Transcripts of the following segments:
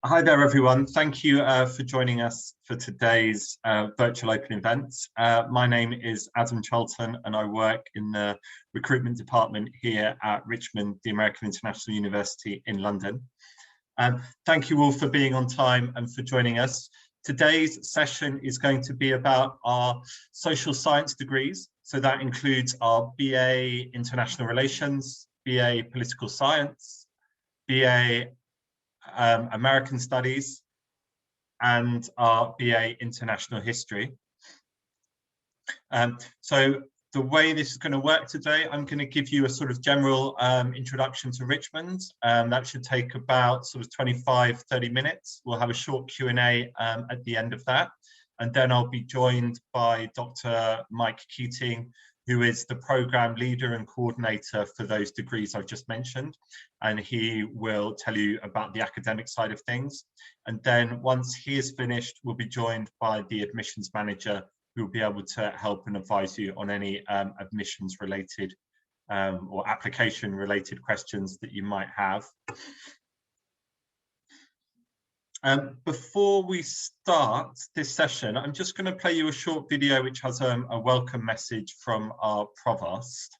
Hi there, everyone. Thank you for joining us for today's virtual open event. My name is Adam Charlton, and I work in the recruitment department here at Richmond, the American International University in London. Thank you all for being on time and for joining us. Today's session is going to be about our social science degrees. So that includes our BA International Relations, BA Political Science, BA American Studies, and our BA International History. So the way this is going to work today, I'm going to give you a sort of general introduction to Richmond. That should take about sort of 25-30 minutes. We'll have a short Q&A at the end of that. And then I'll be joined by Dr. Mike Keating, who is the program leader and coordinator for those degrees I've just mentioned. And he will tell you about the academic side of things. And then once he is finished, we'll be joined by the admissions manager, who will be able to help and advise you on any admissions related or application related questions that you might have. Before we start this session, I'm just going to play you a short video which has a welcome message from our provost.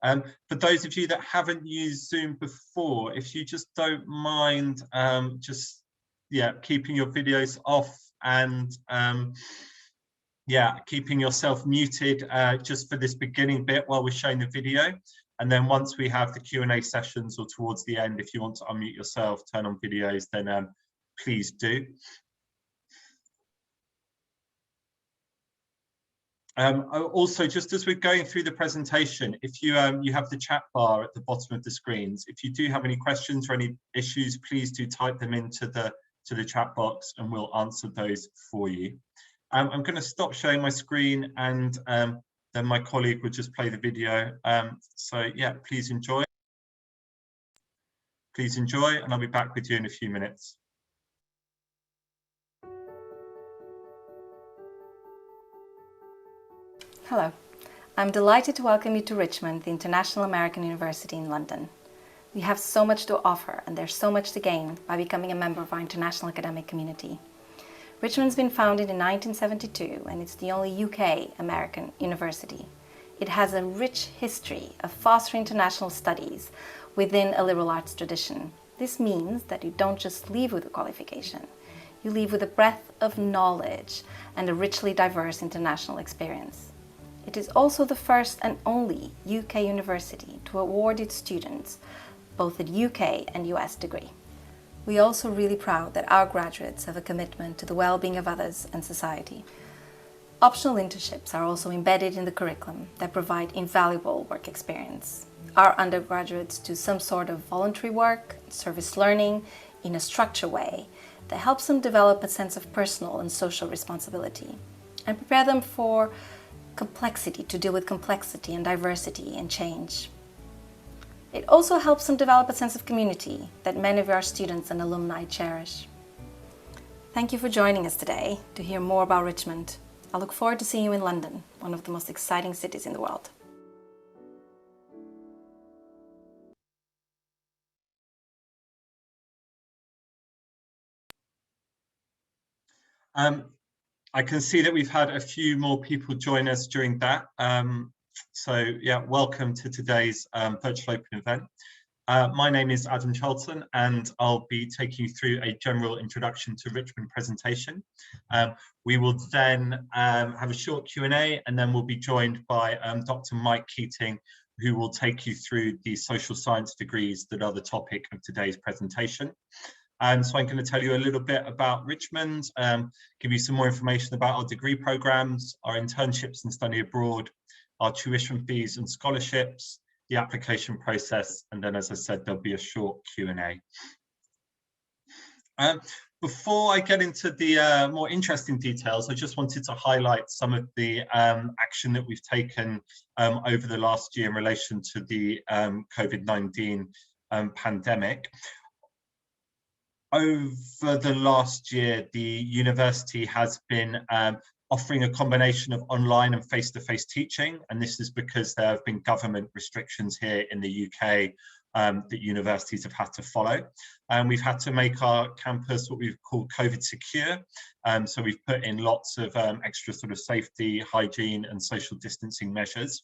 For those of you that haven't used Zoom before, if you just don't mind keeping your videos off and keeping yourself muted just for this beginning bit while we're showing the video. And then once we have the Q&A sessions or towards the end, if you want to unmute yourself, turn on videos, then please do. Also, just as we're going through the presentation, if you have the chat bar at the bottom of the screens, if you do have any questions or any issues, please do type them into the chat box and we'll answer those for you. I'm going to stop sharing my screen and then my colleague will just play the video. So yeah, please enjoy. Please enjoy, and I'll be back with you in a few minutes. Hello, I'm delighted to welcome you to Richmond, the International American University in London. We have so much to offer and there's so much to gain by becoming a member of our international academic community. Richmond's been founded in 1972 and it's the only UK American university. It has a rich history of fostering international studies within a liberal arts tradition. This means that you don't just leave with a qualification, you leave with a breadth of knowledge and a richly diverse international experience. It is also the first and only UK university to award its students both a UK and US degree. We are also really proud that our graduates have a commitment to the well-being of others and society. Optional internships are also embedded in the curriculum that provide invaluable work experience. Our undergraduates do some sort of voluntary work, service learning, in a structured way that helps them develop a sense of personal and social responsibility and prepare them for complexity, to deal with complexity and diversity and change. It also helps them develop a sense of community that many of our students and alumni cherish. Thank you for joining us today to hear more about Richmond. I look forward to seeing you in London, one of the most exciting cities in the world. I can see that we've had a few more people join us during that. So yeah, welcome to today's virtual open event. My name is Adam Charlton and I'll be taking you through a general introduction to Richmond presentation. We will then have a short Q&A and then we'll be joined by Dr. Mike Keating, who will take you through the social science degrees that are the topic of today's presentation. So I'm going to tell you a little bit about Richmond, give you some more information about our degree programs, our internships and study abroad, our tuition fees and scholarships, the application process, and then, as I said, there'll be a short Q&A. Before I get into the more interesting details, I just wanted to highlight some of the action that we've taken over the last year in relation to the COVID-19 pandemic. Over the last year, the university has been offering a combination of online and face-to-face teaching, and this is because there have been government restrictions here in the UK that universities have had to follow. And we've had to make our campus what we've called COVID secure. So we've put in lots of extra sort of safety, hygiene and social distancing measures.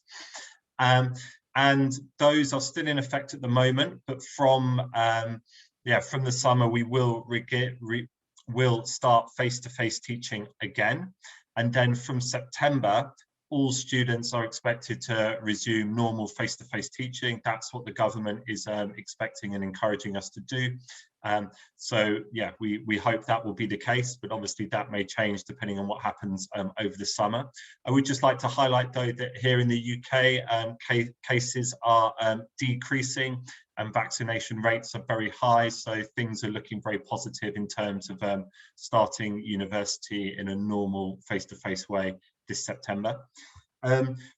And those are still in effect at the moment, but from the summer we will start face-to-face teaching again. And then from September, all students are expected to resume normal face-to-face teaching. That's what the government is expecting and encouraging us to do. So yeah, we hope that will be the case, but obviously that may change depending on what happens over the summer. I would just like to highlight though that here in the UK, cases are decreasing and vaccination rates are very high. So things are looking very positive in terms of starting university in a normal face-to-face way this September.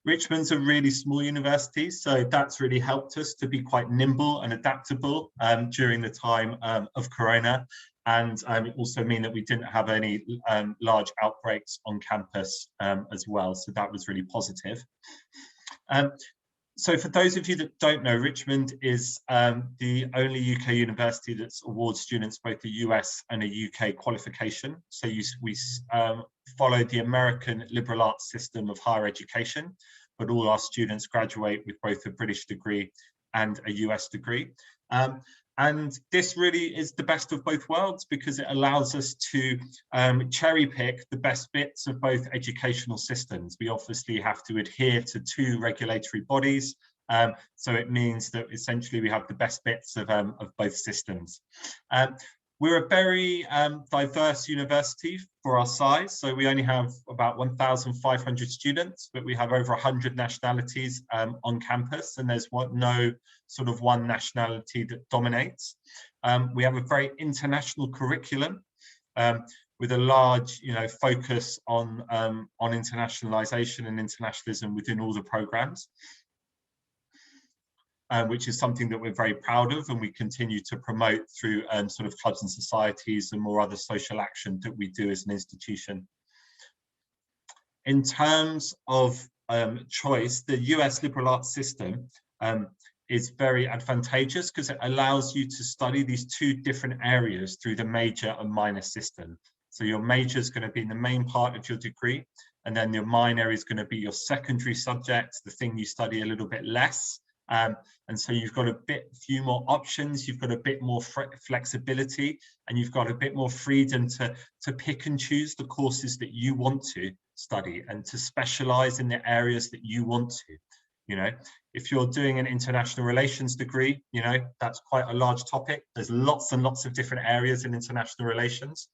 Richmond's a really small university, so that's really helped us to be quite nimble and adaptable during the time of Corona, and it also mean that we didn't have any large outbreaks on campus as well, so that was really positive. So for those of you that don't know, Richmond is the only UK university that awards students both a US and a UK qualification. So we follow the American liberal arts system of higher education, but all our students graduate with both a British degree and a US degree. And this really is the best of both worlds because it allows us to cherry pick the best bits of both educational systems. We obviously have to adhere to 2 regulatory bodies. So it means that essentially we have the best bits of both systems. We're a very diverse university for our size. So we only have about 1,500 students, but we have over 100 nationalities on campus, and there's no sort of one nationality that dominates. We have a very international curriculum with a large, focus on internationalization and internationalism within all the programs. Which is something that we're very proud of, and we continue to promote through sort of clubs and societies and more other social action that we do as an institution. In terms of choice, the US liberal arts system is very advantageous because it allows you to study these 2 different areas through the major and minor system. So your major is going to be the main part of your degree, and then your minor is going to be your secondary subject, the thing you study a little bit less. And so you've got a few more options, you've got a bit more flexibility, and you've got a bit more freedom to pick and choose the courses that you want to study and to specialize in the areas that you want to. If you're doing an international relations degree, that's quite a large topic. There's lots and lots of different areas in international relations.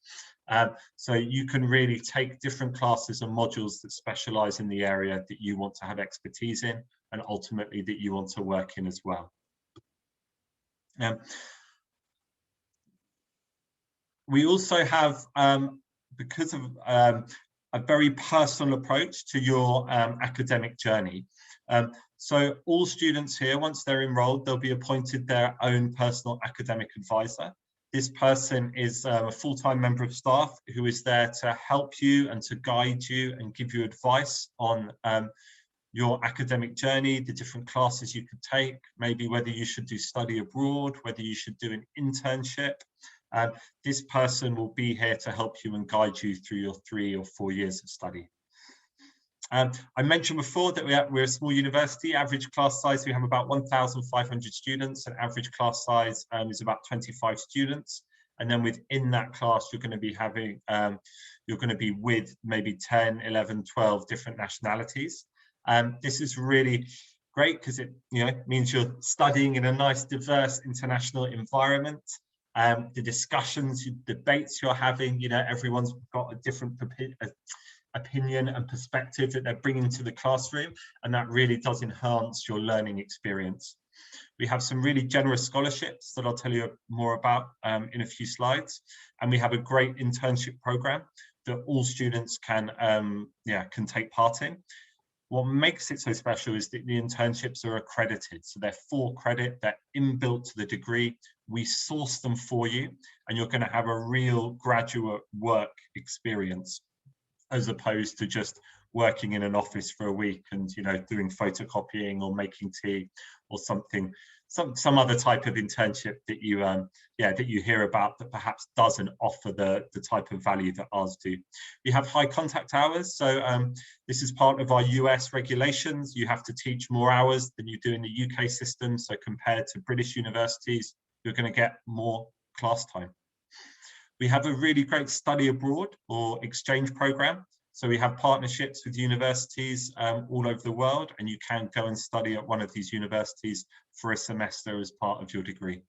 So you can really take different classes and modules that specialize in the area that you want to have expertise in, and ultimately that you want to work in as well. We also have, because of a very personal approach to your academic journey. So all students here, once they're enrolled, they'll be appointed their own personal academic advisor. This person is a full-time member of staff who is there to help you and to guide you and give you advice on your academic journey, the different classes you could take, maybe whether you should do study abroad, whether you should do an internship. This person will be here to help you and guide you through your 3 or 4 years of study. I mentioned before that we're a small university. Average class size, we have about 1,500 students, and average class size is about 25 students. And then within that class, you're going to be having, you're going to be with maybe 10, 11, 12 different nationalities. This is really great because it means you're studying in a nice, diverse international environment. The discussions, debates you're having, everyone's got a different opinion and perspective that they're bringing to the classroom, and that really does enhance your learning experience. We have some really generous scholarships that I'll tell you more about in a few slides, and we have a great internship program that all students can take part in. What makes it so special is that the internships are accredited, so they're 4 credit, they're inbuilt to the degree. We source them for you, and you're going to have a real graduate work experience, as opposed to just working in an office for a week and doing photocopying or making tea or something some other type of internship that you that you hear about that perhaps doesn't offer the type of value that ours do. We have high contact hours, so this is part of our US regulations. You have to teach more hours than you do in the UK system, so compared to British universities, you're going to get more class time. We have a really great study abroad or exchange program. So we have partnerships with universities all over the world, and you can go and study at one of these universities for a semester as part of your degree.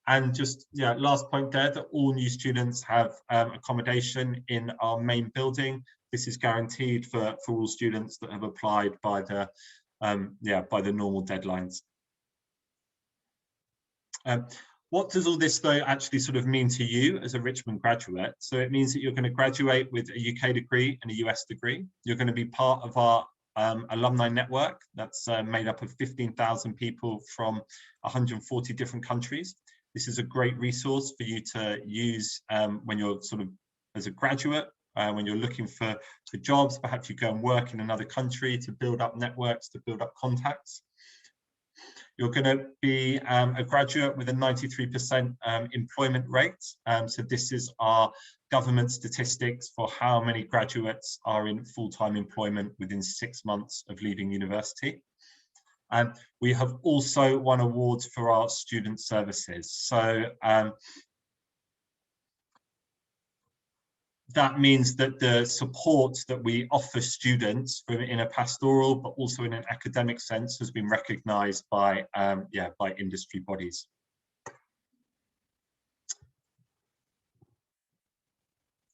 And just, last point there, that all new students have accommodation in our main building. This is guaranteed for all students that have applied by the normal deadlines. What does all this, though, actually sort of mean to you as a Richmond graduate? So it means that you're going to graduate with a UK degree and a US degree. You're going to be part of our alumni network that's made up of 15,000 people from 140 different countries. This is a great resource for you to use when you're sort of as a graduate, when you're looking for jobs. Perhaps you go and work in another country to build up networks, to build up contacts. You're going to be a graduate with a 93% employment rate. So this is our government statistics for how many graduates are in full-time employment within 6 months of leaving university. We have also won awards for our student services. So that means that the support that we offer students in a pastoral, but also in an academic sense, has been recognised by industry bodies.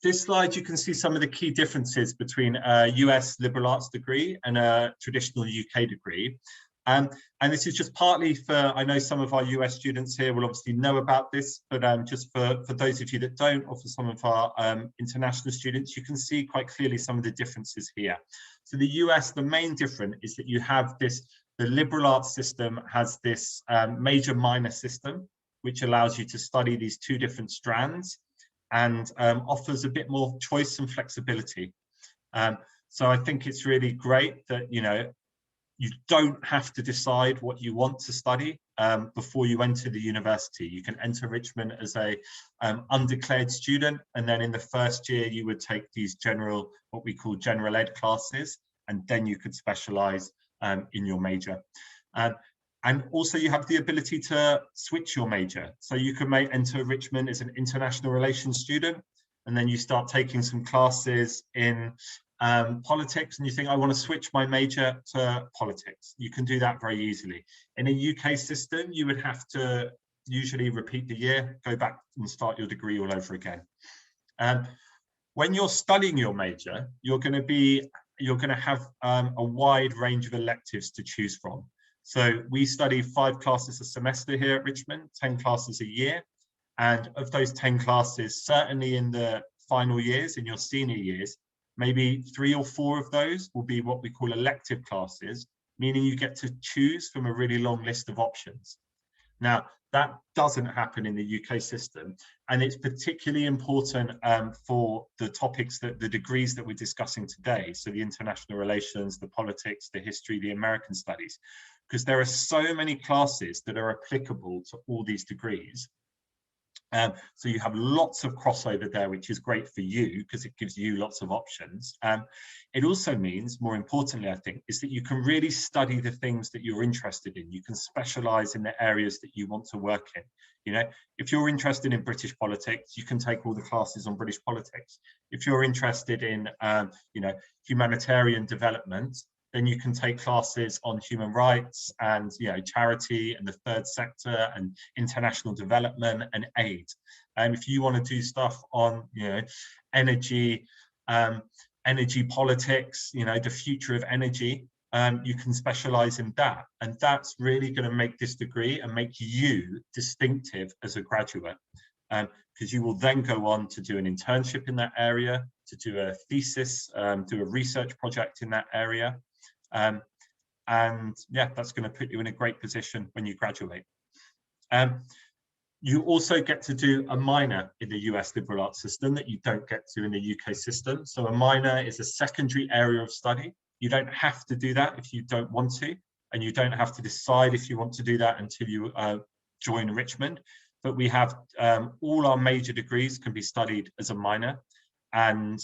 This slide, you can see some of the key differences between a US liberal arts degree and a traditional UK degree. And this is just partly for, I know some of our US students here will obviously know about this, but just for those of you that don't, or for some of our international students, you can see quite clearly some of the differences here. So the US, the main difference is that you have this, the liberal arts system has this major minor system, which allows you to study these two different strands and offers a bit more choice and flexibility. So I think it's really great that, you don't have to decide what you want to study before you enter the university. You can enter Richmond as a undeclared student, and then in the first year you would take these what we call general ed classes, and then you could specialize in your major. And also you have the ability to switch your major. So you can enter Richmond as an international relations student, and then you start taking some classes in politics, and you think, I want to switch my major to politics. You can do that very easily. In a UK system, you would have to usually repeat the year, go back and start your degree all over again. When you're studying your major, you're going to have a wide range of electives to choose from. So we study 5 classes a semester here at Richmond, 10 classes a year. And of those 10 classes, certainly in the final years, in your senior years, maybe 3 or 4 of those will be what we call elective classes, meaning you get to choose from a really long list of options. Now, that doesn't happen in the UK system, and it's particularly important for the topics, the degrees that we're discussing today, so the international relations, the politics, the history, the American studies, because there are so many classes that are applicable to all these degrees. So you have lots of crossover there, which is great for you because it gives you lots of options. It also means, more importantly, I think, is that you can really study the things that you're interested in. You can specialize in the areas that you want to work in. If you're interested in British politics, you can take all the classes on British politics. If you're interested in, humanitarian development, then you can take classes on human rights and charity and the third sector and international development and aid. And if you want to do stuff on energy, energy politics, the future of energy, you can specialize in that. And that's really going to make this degree and make you distinctive as a graduate. Because you will then go on to do an internship in that area, to do a thesis, do a research project in that area. And that's going to put you in a great position when you graduate. You also get to do a minor in the US liberal arts system that you don't get to in the UK system. So a minor is a secondary area of study. You don't have to do that if you don't want to, and you don't have to decide if you want to do that until you join Richmond. But we have all our major degrees can be studied as a minor, and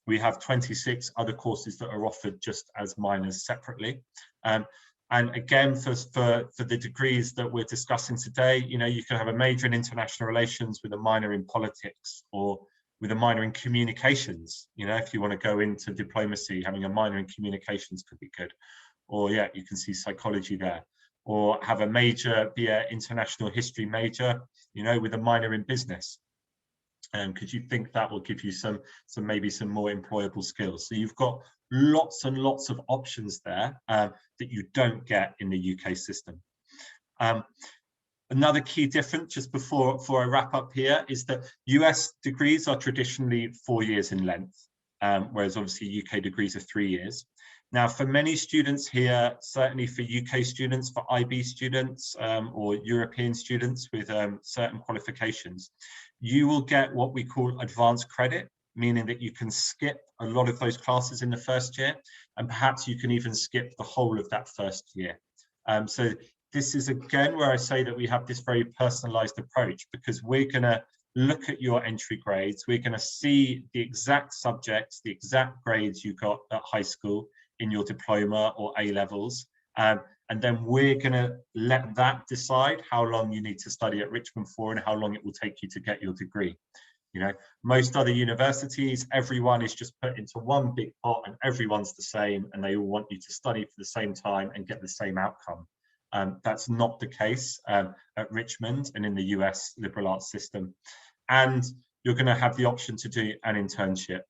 we have 26 other courses that are offered just as minors separately. And again, for the degrees that we're discussing today, you know, you can have a major in international relations with a minor in politics, or with a minor in communications. You know, if you want to go into diplomacy, having a minor in communications could be good. Or yeah, you can see psychology there. Or have a major, be an international history major, you know, with a minor in business. Because you think that will give you some maybe some more employable skills. So you've got lots and lots of options there that you don't get in the UK system. Another key difference, just before I wrap up here, is that US degrees are traditionally 4 years in length, whereas obviously UK degrees are 3 years. Now, for many students here, certainly for UK students, for IB students, or European students with certain qualifications, you will get what we call advanced credit, meaning that you can skip a lot of those classes in the first year, and perhaps you can even skip the whole of that first year. So this is again where I say that we have this very personalized approach, because we're going to look at your entry grades, we're going to see the exact subjects, the exact grades you got at high school in your diploma or A levels, and then we're going to let that decide how long you need to study at Richmond for and how long it will take you to get your degree. You know, most other universities, everyone is just put into one big pot and everyone's the same, and they all want you to study for the same time and get the same outcome. That's not the case at Richmond and in the US liberal arts system. And you're going to have the option to do an internship.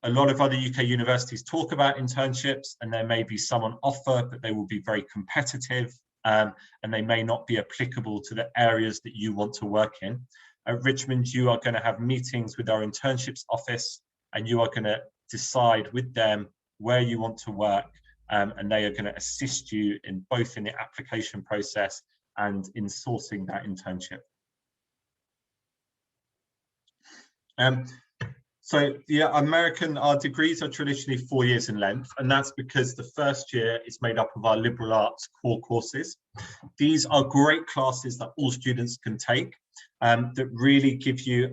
A lot of other UK universities talk about internships, and there may be some on offer, but they will be very competitive, and they may not be applicable to the areas that you want to work in. At Richmond, you are going to have meetings with our internships office, and you are going to decide with them where you want to work, and they are going to assist you in both in the application process and in sourcing that internship. So yeah, our degrees are traditionally 4 years in length, and that's because the first year is made up of our liberal arts core courses. These are great classes that all students can take, that really give you,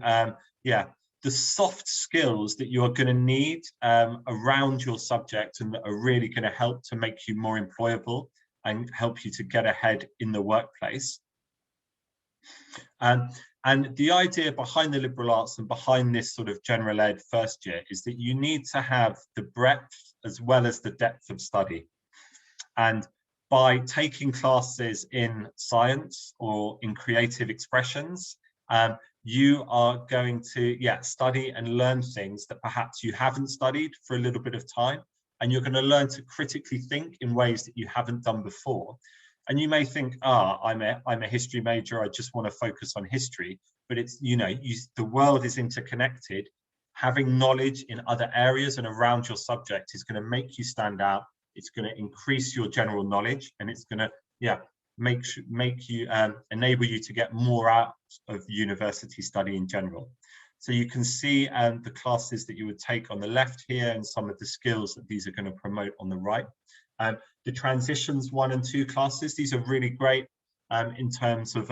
the soft skills that you are going to need around your subject, and that are really going to help to make you more employable and help you to get ahead in the workplace. And the idea behind the liberal arts and behind this sort of general ed first year is that you need to have the breadth as well as the depth of study. And by taking classes in science or in creative expressions, you are going to study and learn things that perhaps you haven't studied for a little bit of time, and you're going to learn to critically think in ways that you haven't done before. And you may think, I'm a history major, I just want to focus on history. But it's, the world is interconnected. Having knowledge in other areas and around your subject is going to make you stand out. It's going to increase your general knowledge, and it's going to, make you, enable you to get more out of university study in general. So you can see the classes that you would take on the left here, and some of the skills that these are going to promote on the right. The transitions 1 and 2 classes, these are really great in terms of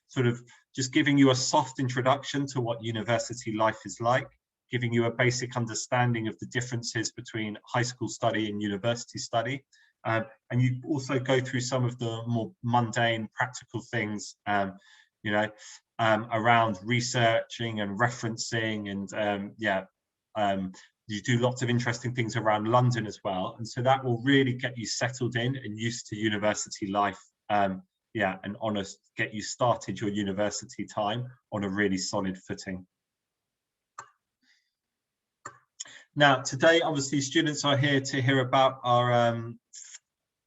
sort of just giving you a soft introduction to what university life is like, giving you a basic understanding of the differences between high school study and university study. And you also go through some of the more mundane, practical things, around researching and referencing, and you do lots of interesting things around London as well. And so that will really get you settled in and used to university life, and get you started your university time on a really solid footing. Now, today, obviously, students are here to hear about our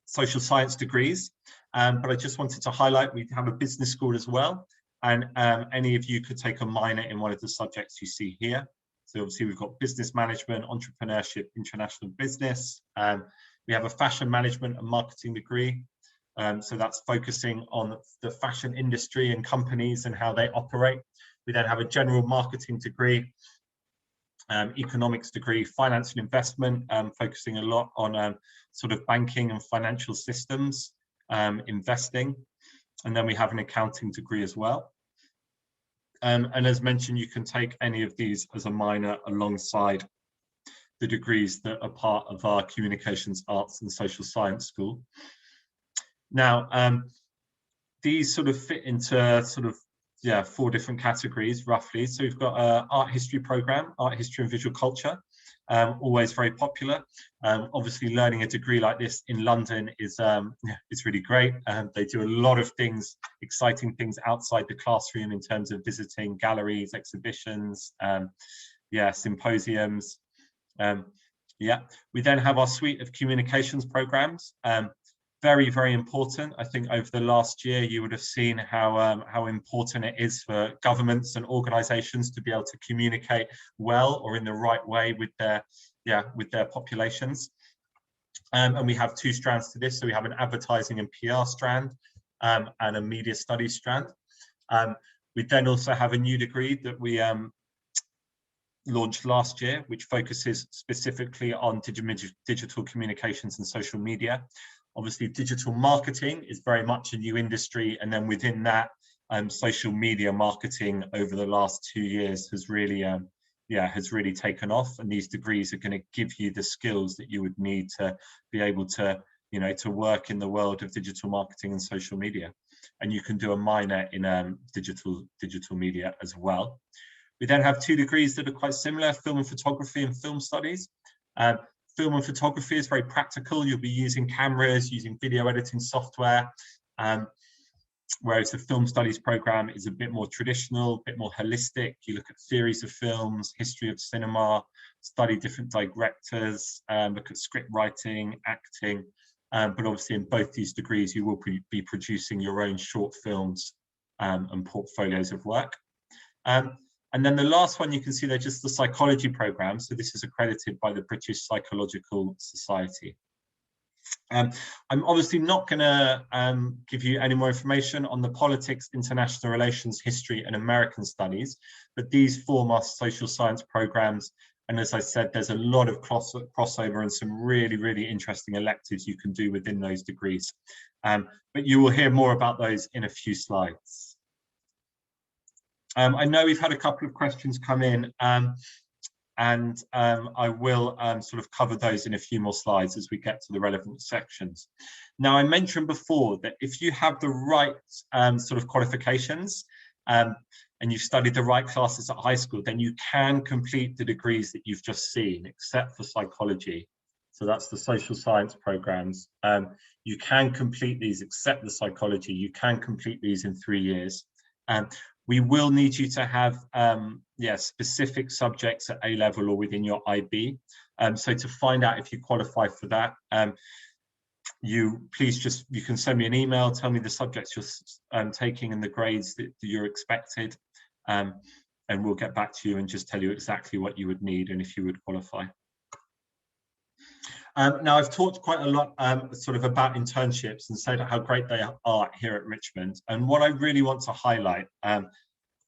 social science degrees, but I just wanted to highlight we have a business school as well, and any of you could take a minor in one of the subjects you see here. So obviously we've got business management, entrepreneurship, international business. We have a fashion management and marketing degree. So that's focusing on the fashion industry and companies and how they operate. We then have a general marketing degree. economics degree, finance and investment, focusing a lot on sort of banking and financial systems, investing. And then we have an accounting degree as well. And as mentioned, you can take any of these as a minor alongside the degrees that are part of our Communications, Arts and Social Science School. Now, these sort of fit into sort of, 4 different categories roughly. So we've got an art history program, art history and visual culture, always very popular. Obviously learning a degree like this in London is really great. They do a lot of things, exciting things outside the classroom in terms of visiting galleries, exhibitions, symposiums. We then have our suite of communications programs. Very, very important. I think over the last year, you would have seen how important it is for governments and organisations to be able to communicate well or in the right way with their populations. And we have 2 strands to this. So we have an advertising and PR strand and a media studies strand. We then also have a new degree that we launched last year, which focuses specifically on digital communications and social media. Obviously, digital marketing is very much a new industry, and then within that, social media marketing over the last 2 years has really taken off. And these degrees are going to give you the skills that you would need to be able to, to work in the world of digital marketing and social media. And you can do a minor in digital media as well. We then have 2 degrees that are quite similar: film and photography and film studies. Film and photography is very practical. You'll be using cameras, using video editing software, whereas the film studies program is a bit more traditional, a bit more holistic. You look at theories of films, history of cinema, study different directors, look at script writing, acting. But obviously in both these degrees, you will be producing your own short films and portfolios of work. And then the last one you can see there, just the psychology program. So this is accredited by the British Psychological Society. I'm obviously not going to give you any more information on the politics, international relations, history and American studies, but these form our social science programs. And as I said, there's a lot of crossover and some really, really interesting electives you can do within those degrees. But you will hear more about those in a few slides. I know we've had a couple of questions come in, and I will sort of cover those in a few more slides as we get to the relevant sections. Now, I mentioned before that if you have the right sort of qualifications and you've studied the right classes at high school, then you can complete the degrees that you've just seen, except for psychology. So that's the social science programs. You can complete these, except the psychology. You can complete these in 3 years. We will need you to have specific subjects at A level or within your IB. So to find out if you qualify for that, you can send me an email, tell me the subjects you're taking and the grades that you're expected, and we'll get back to you and just tell you exactly what you would need and if you would qualify. Now, I've talked quite a lot sort of about internships and said how great they are here at Richmond. And what I really want to highlight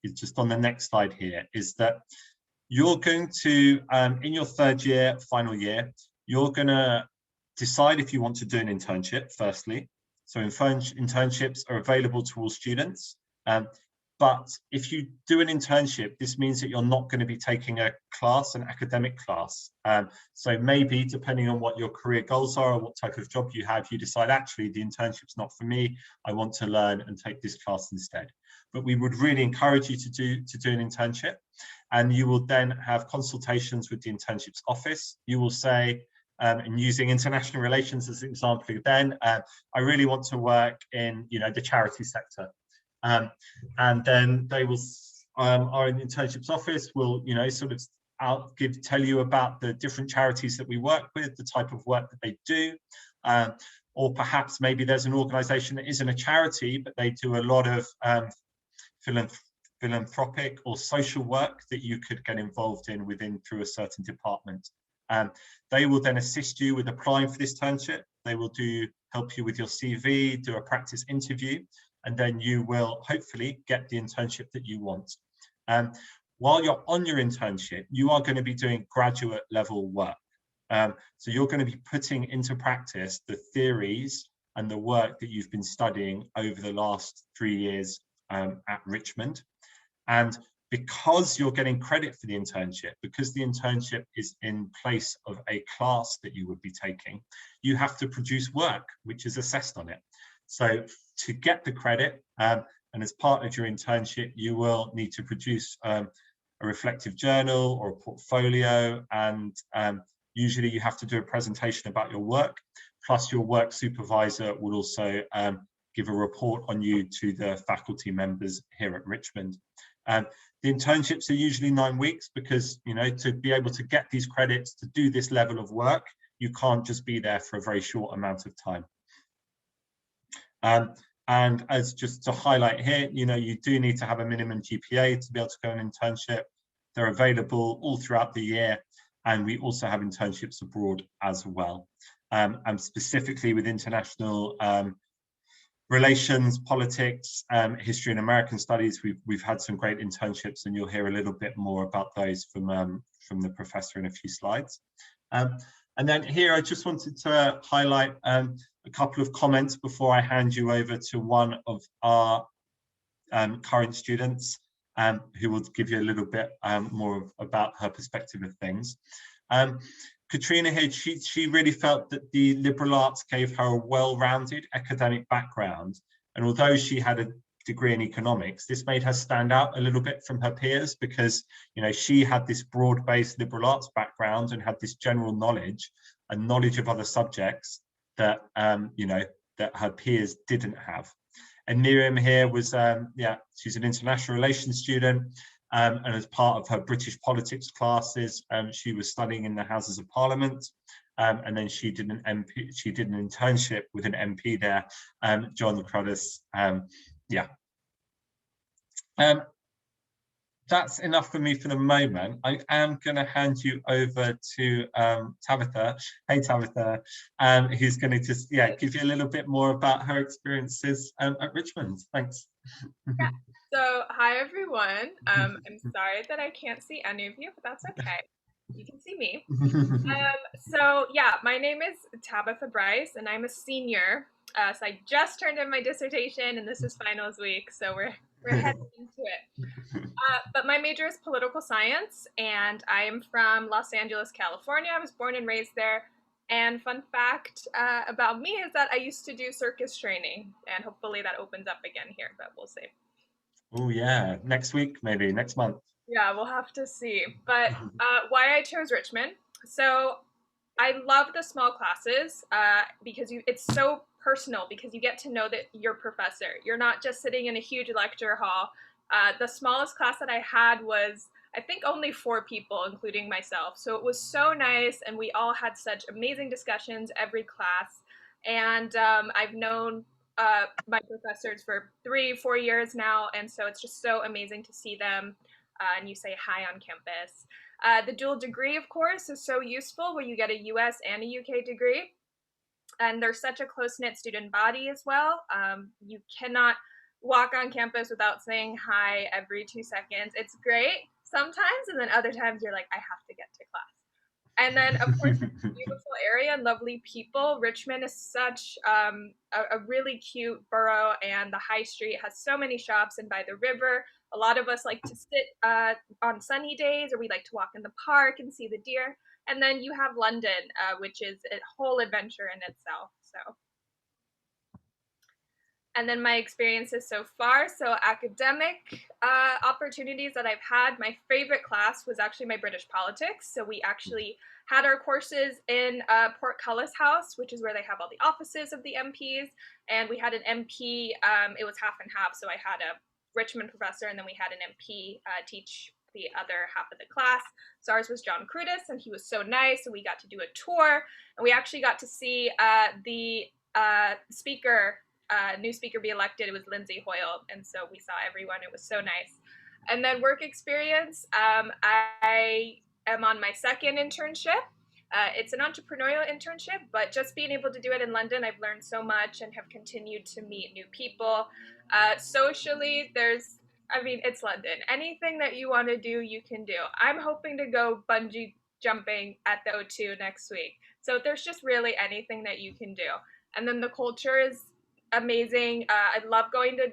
is just on the next slide here, is that you're going to, in your 3rd year, final year, you're going to decide if you want to do an internship, firstly. So internships are available to all students. But if you do an internship, this means that you're not going to be taking a class, an academic class. So maybe depending on what your career goals are or what type of job you have, you decide actually the internship's not for me. I want to learn and take this class instead. But we would really encourage you to do an internship, and you will then have consultations with the internships office. You will say, and using international relations as an example again, I really want to work in the charity sector. And then they will, our internships office will, sort of tell you about the different charities that we work with, the type of work that they do, or perhaps maybe there's an organisation that isn't a charity, but they do a lot of philanthropic or social work that you could get involved in through a certain department. They will then assist you with applying for this internship. They will help you with your CV, do a practice interview, and then you will hopefully get the internship that you want. while you're on your internship, you are going to be doing graduate level work. So you're going to be putting into practice the theories and the work that you've been studying over the last 3 years at Richmond. And because you're getting credit for the internship, because the internship is in place of a class that you would be taking, you have to produce work which is assessed on it. So to get the credit, and as part of your internship, you will need to produce a reflective journal or a portfolio, and usually you have to do a presentation about your work, plus your work supervisor will also give a report on you to the faculty members here at Richmond. The internships are usually 9 weeks because, you know, to be able to get these credits, to do this level of work, you can't just be there for a very short amount of time. And as just to highlight here, you know, you do need to have a minimum GPA to be able to go on internship. They're available all throughout the year. And we also have internships abroad as well. And specifically with international relations, politics, history and American studies, we've had some great internships, and you'll hear a little bit more about those from the professor in a few slides. And then here I just wanted to highlight a couple of comments before I hand you over to one of our current students, who will give you a little bit more about her perspective of things. Katrina here, she really felt that the liberal arts gave her a well-rounded academic background. And although she had a degree in economics, this made her stand out a little bit from her peers because, you know, she had this broad-based liberal arts background and had this general knowledge and knowledge of other subjects that, you know, that her peers didn't have. And Miriam here was, she's an international relations student, and as part of her British politics classes, she was studying in the Houses of Parliament, and then she did an internship with an MP there, John Cruddas. That's enough for me for the moment. I am going to hand you over to Tabitha. Hey, Tabitha, who's going to just give you a little bit more about her experiences at Richmond. Thanks. Yeah. So, hi everyone. I'm sorry that I can't see any of you, but that's okay. You can see me. So yeah, my name is Tabitha Bryce, and I'm a senior. So I just turned in my dissertation, and this is finals week, so we're heading into it. But my major is political science, and I am from Los Angeles, California. I was born and raised there. And fun fact about me is that I used to do circus training, and hopefully that opens up again here, but we'll see. Oh yeah, next week, maybe next month. Yeah, we'll have to see. But why I chose Richmond. So I love the small classes because it's so personal, because you get to know that your professor. You're not just sitting in a huge lecture hall. The smallest class that I had was, I think, only 4 people, including myself. So it was so nice, and we all had such amazing discussions every class. And I've known my professors for 3-4 years now, and so it's just so amazing to see them, and you say hi on campus. The dual degree, of course, is so useful, where you get a US and a UK degree. And there's such a close-knit student body as well. You cannot walk on campus without saying hi every 2 seconds. It's great sometimes, and then other times you're like, I have to get to class. And then, of course, it's a beautiful area and lovely people. Richmond is such a really cute borough, and the high street has so many shops, and by the river, a lot of us like to sit on sunny days, or we like to walk in the park and see the deer. And then you have London, which is a whole adventure in itself. So, and then my experiences so far. So academic opportunities that I've had, my favorite class was actually my British politics. So we actually had our courses in Portcullis House, which is where they have all the offices of the MPs. And we had an MP, it was half and half. So I had a Richmond professor, and then we had an MP teach the other half of the class. So ours was John Cruddas, and he was so nice. And we got to do a tour, and we actually got to see the speaker, new speaker be elected. It was Lindsay Hoyle, and so we saw everyone. It was so nice. And then work experience, I am on my 2nd internship. It's an entrepreneurial internship, but just being able to do it in London, I've learned so much and have continued to meet new people. Socially, there's I mean, it's London. Anything that you want to do, you can do. I'm hoping to go bungee jumping at the O2 next week. So there's just really anything that you can do. And then the culture is amazing. I love going to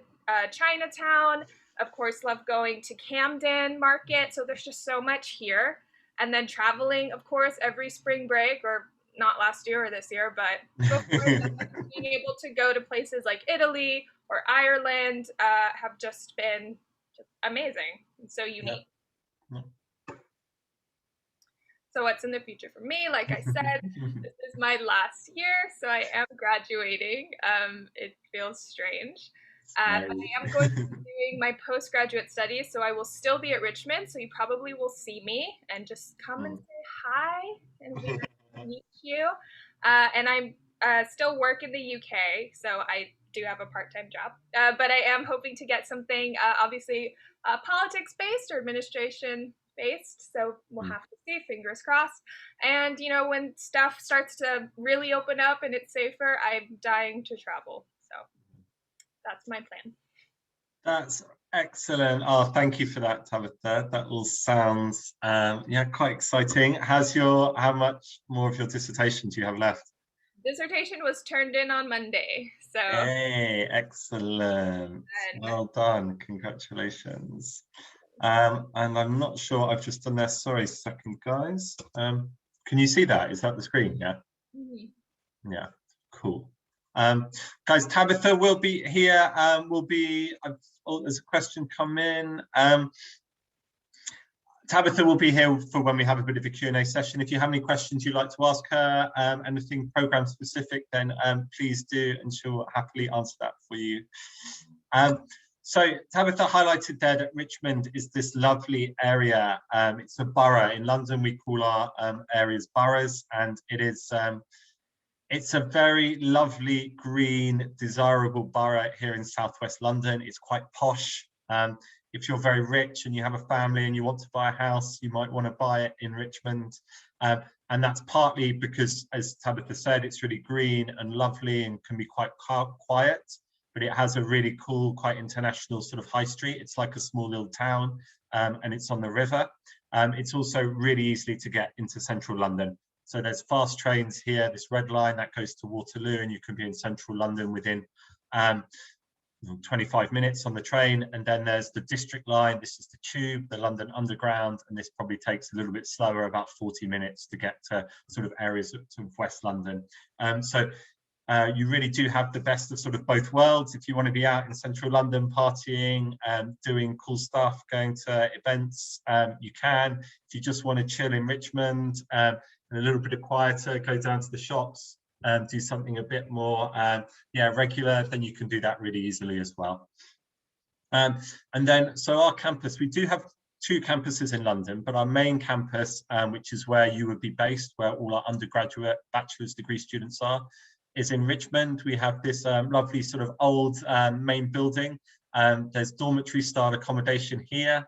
Chinatown. Of course, love going to Camden Market. So there's just so much here. And then traveling, of course, every spring break, or not last year or this year, but before that, being able to go to places like Italy or Ireland have just been amazing and so unique. Yeah. So what's in the future for me? Like I said, this is my last year, so I am graduating. It feels strange. But I am going to be doing my postgraduate studies, so I will still be at Richmond, so you probably will see me and just come and say hi, and we meet you. And I'm still work in the UK, so I do have a part-time job. But I am hoping to get something, obviously, politics-based or administration-based, so we'll have to see, fingers crossed. And, you know, when stuff starts to really open up and it's safer, I'm dying to travel. So that's my plan. That's excellent. Oh, thank you for that, Tabitha. That all sounds yeah, quite exciting. How much more of your dissertation do you have left? Dissertation was turned in on Monday, so Hey, excellent. Well done. Congratulations. And I'm not sure I've just done that. Sorry, second, guys. Can you see that? Is that the screen? Yeah. Yeah. Cool. Guys, Tabitha will be here. There's a question come in. Tabitha will be here for when we have a bit of a Q&A session. If you have any questions you'd like to ask her, anything program specific, then please do, and she'll happily answer that for you. So Tabitha highlighted there that Richmond is this lovely area. It's a borough. In London, we call our areas boroughs, and it's a very lovely, green, desirable borough here in southwest London. It's quite posh. If you're very rich and you have a family and you want to buy a house, you might want to buy it in Richmond. And that's partly because, as Tabitha said, it's really green and lovely and can be quite quiet, but it has a really cool, quite international sort of high street. It's like a small little town, and it's on the river. It's also really easily to get into central London. So there's fast trains here, this red line that goes to Waterloo, and you can be in central London within 25 minutes on the train. And then there's the district line. This is the tube, the London Underground, and this probably takes a little bit slower, about 40 minutes to get to sort of areas of West London. So you really do have the best of sort of both worlds. If you want to be out in central London partying, doing cool stuff, going to events, you can. If you just want to chill in Richmond and a little bit quieter, go down to the shops, do something a bit more regular, then you can do that really easily as well. And then, so our campus, we do have 2 campuses in London, but our main campus, which is where you would be based, where all our undergraduate bachelor's degree students are, is in Richmond. We have this lovely sort of old main building. There's dormitory style accommodation here.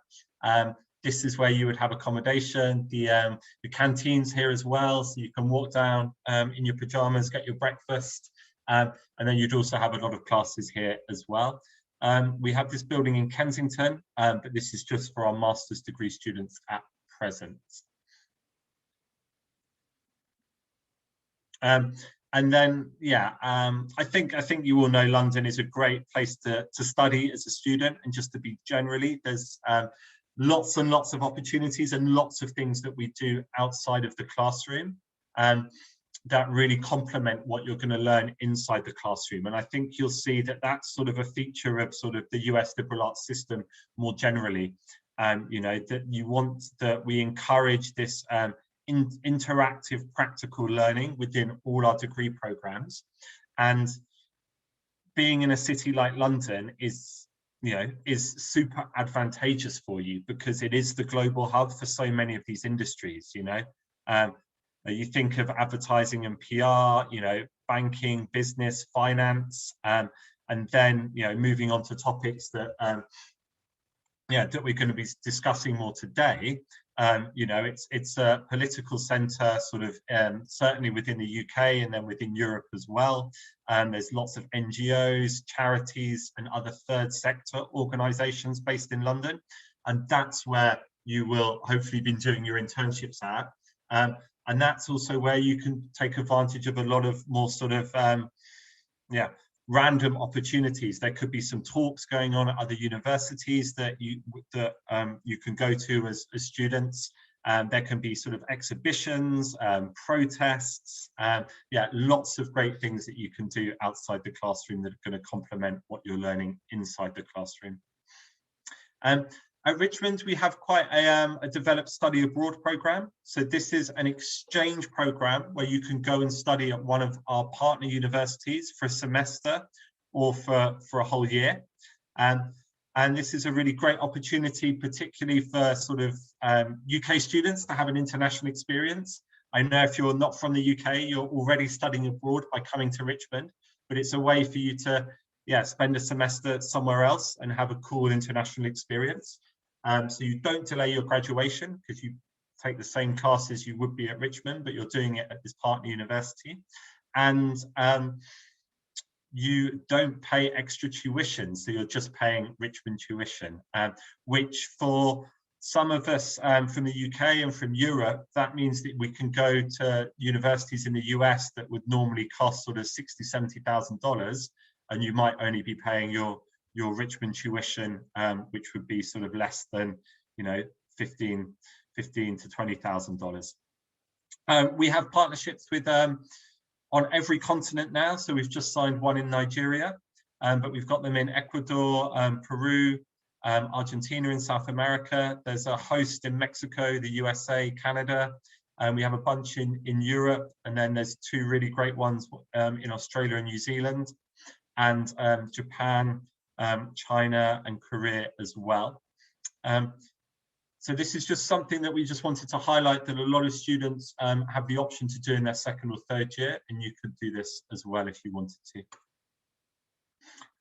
This is where you would have accommodation. The canteen's here as well, so you can walk down in your pajamas, get your breakfast, and then you'd also have a lot of classes here as well. We have this building in Kensington, but this is just for our master's degree students at present. And then, I think you all know London is a great place to study as a student, and just to be generally, there's lots and lots of opportunities and lots of things that we do outside of the classroom that really complement what you're going to learn inside the classroom. And I think you'll see that that's sort of a feature of sort of the US liberal arts system more generally. You know, that we encourage this interactive practical learning within all our degree programs. And being in a city like London is super advantageous for you, because it is the global hub for so many of these industries. You think of advertising and PR, banking, business, finance, and then moving on to topics that that we're going to be discussing more today. You know, it's a political centre, sort of certainly within the UK and then within Europe as well. There's lots of NGOs, charities, and other third sector organisations based in London, and that's where you will hopefully be doing your internships at. And that's also where you can take advantage of a lot of more sort of random opportunities. There could be some talks going on at other universities that you can go to as students. There can be sort of exhibitions, protests, lots of great things that you can do outside the classroom that are going to complement what you're learning inside the classroom. At Richmond, we have quite a developed study abroad program. So this is an exchange program where you can go and study at one of our partner universities for a semester or for a whole year. And this is a really great opportunity, particularly for sort of UK students to have an international experience. I know if you're not from the UK, you're already studying abroad by coming to Richmond, but it's a way for you to spend a semester somewhere else and have a cool international experience. So you don't delay your graduation because you take the same classes you would be at Richmond, but you're doing it at this partner university. And you don't pay extra tuition, so you're just paying Richmond tuition, which for some of us from the UK and from Europe, that means that we can go to universities in the US that would normally cost sort of $60,000, $70,000, and you might only be paying your Richmond tuition, which would be sort of less than, you know, $15,000 to $20,000. We have partnerships with on every continent now. So we've just signed one in Nigeria, but we've got them in Ecuador, Peru, Argentina in South America. There's a host in Mexico, the USA, Canada, and we have a bunch in Europe. And then there's two really great ones in Australia and New Zealand, and Japan, China and Korea as well. So this is just something that we just wanted to highlight, that a lot of students have the option to do in their second or third year, and you could do this as well if you wanted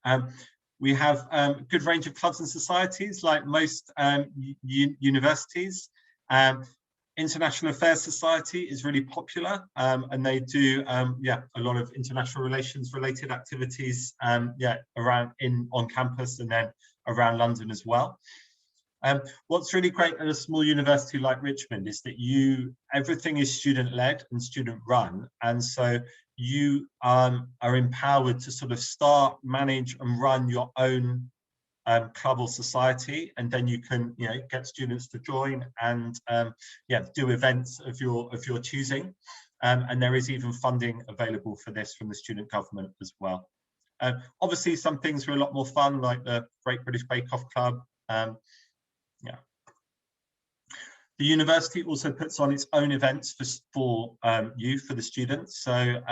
to. We have a good range of clubs and societies, like most universities. International Affairs Society is really popular, and they do a lot of international relations related activities around on campus and then around London as well. What's really great at a small university like Richmond is that everything is student led and student run, and so you are empowered to sort of start, manage and run your own club or society, and then you can get students to join and do events of your choosing, and there is even funding available for this from the student government as well. Obviously some things are a lot more fun, like the Great British Bake Off Club. The university also puts on its own events for the students. So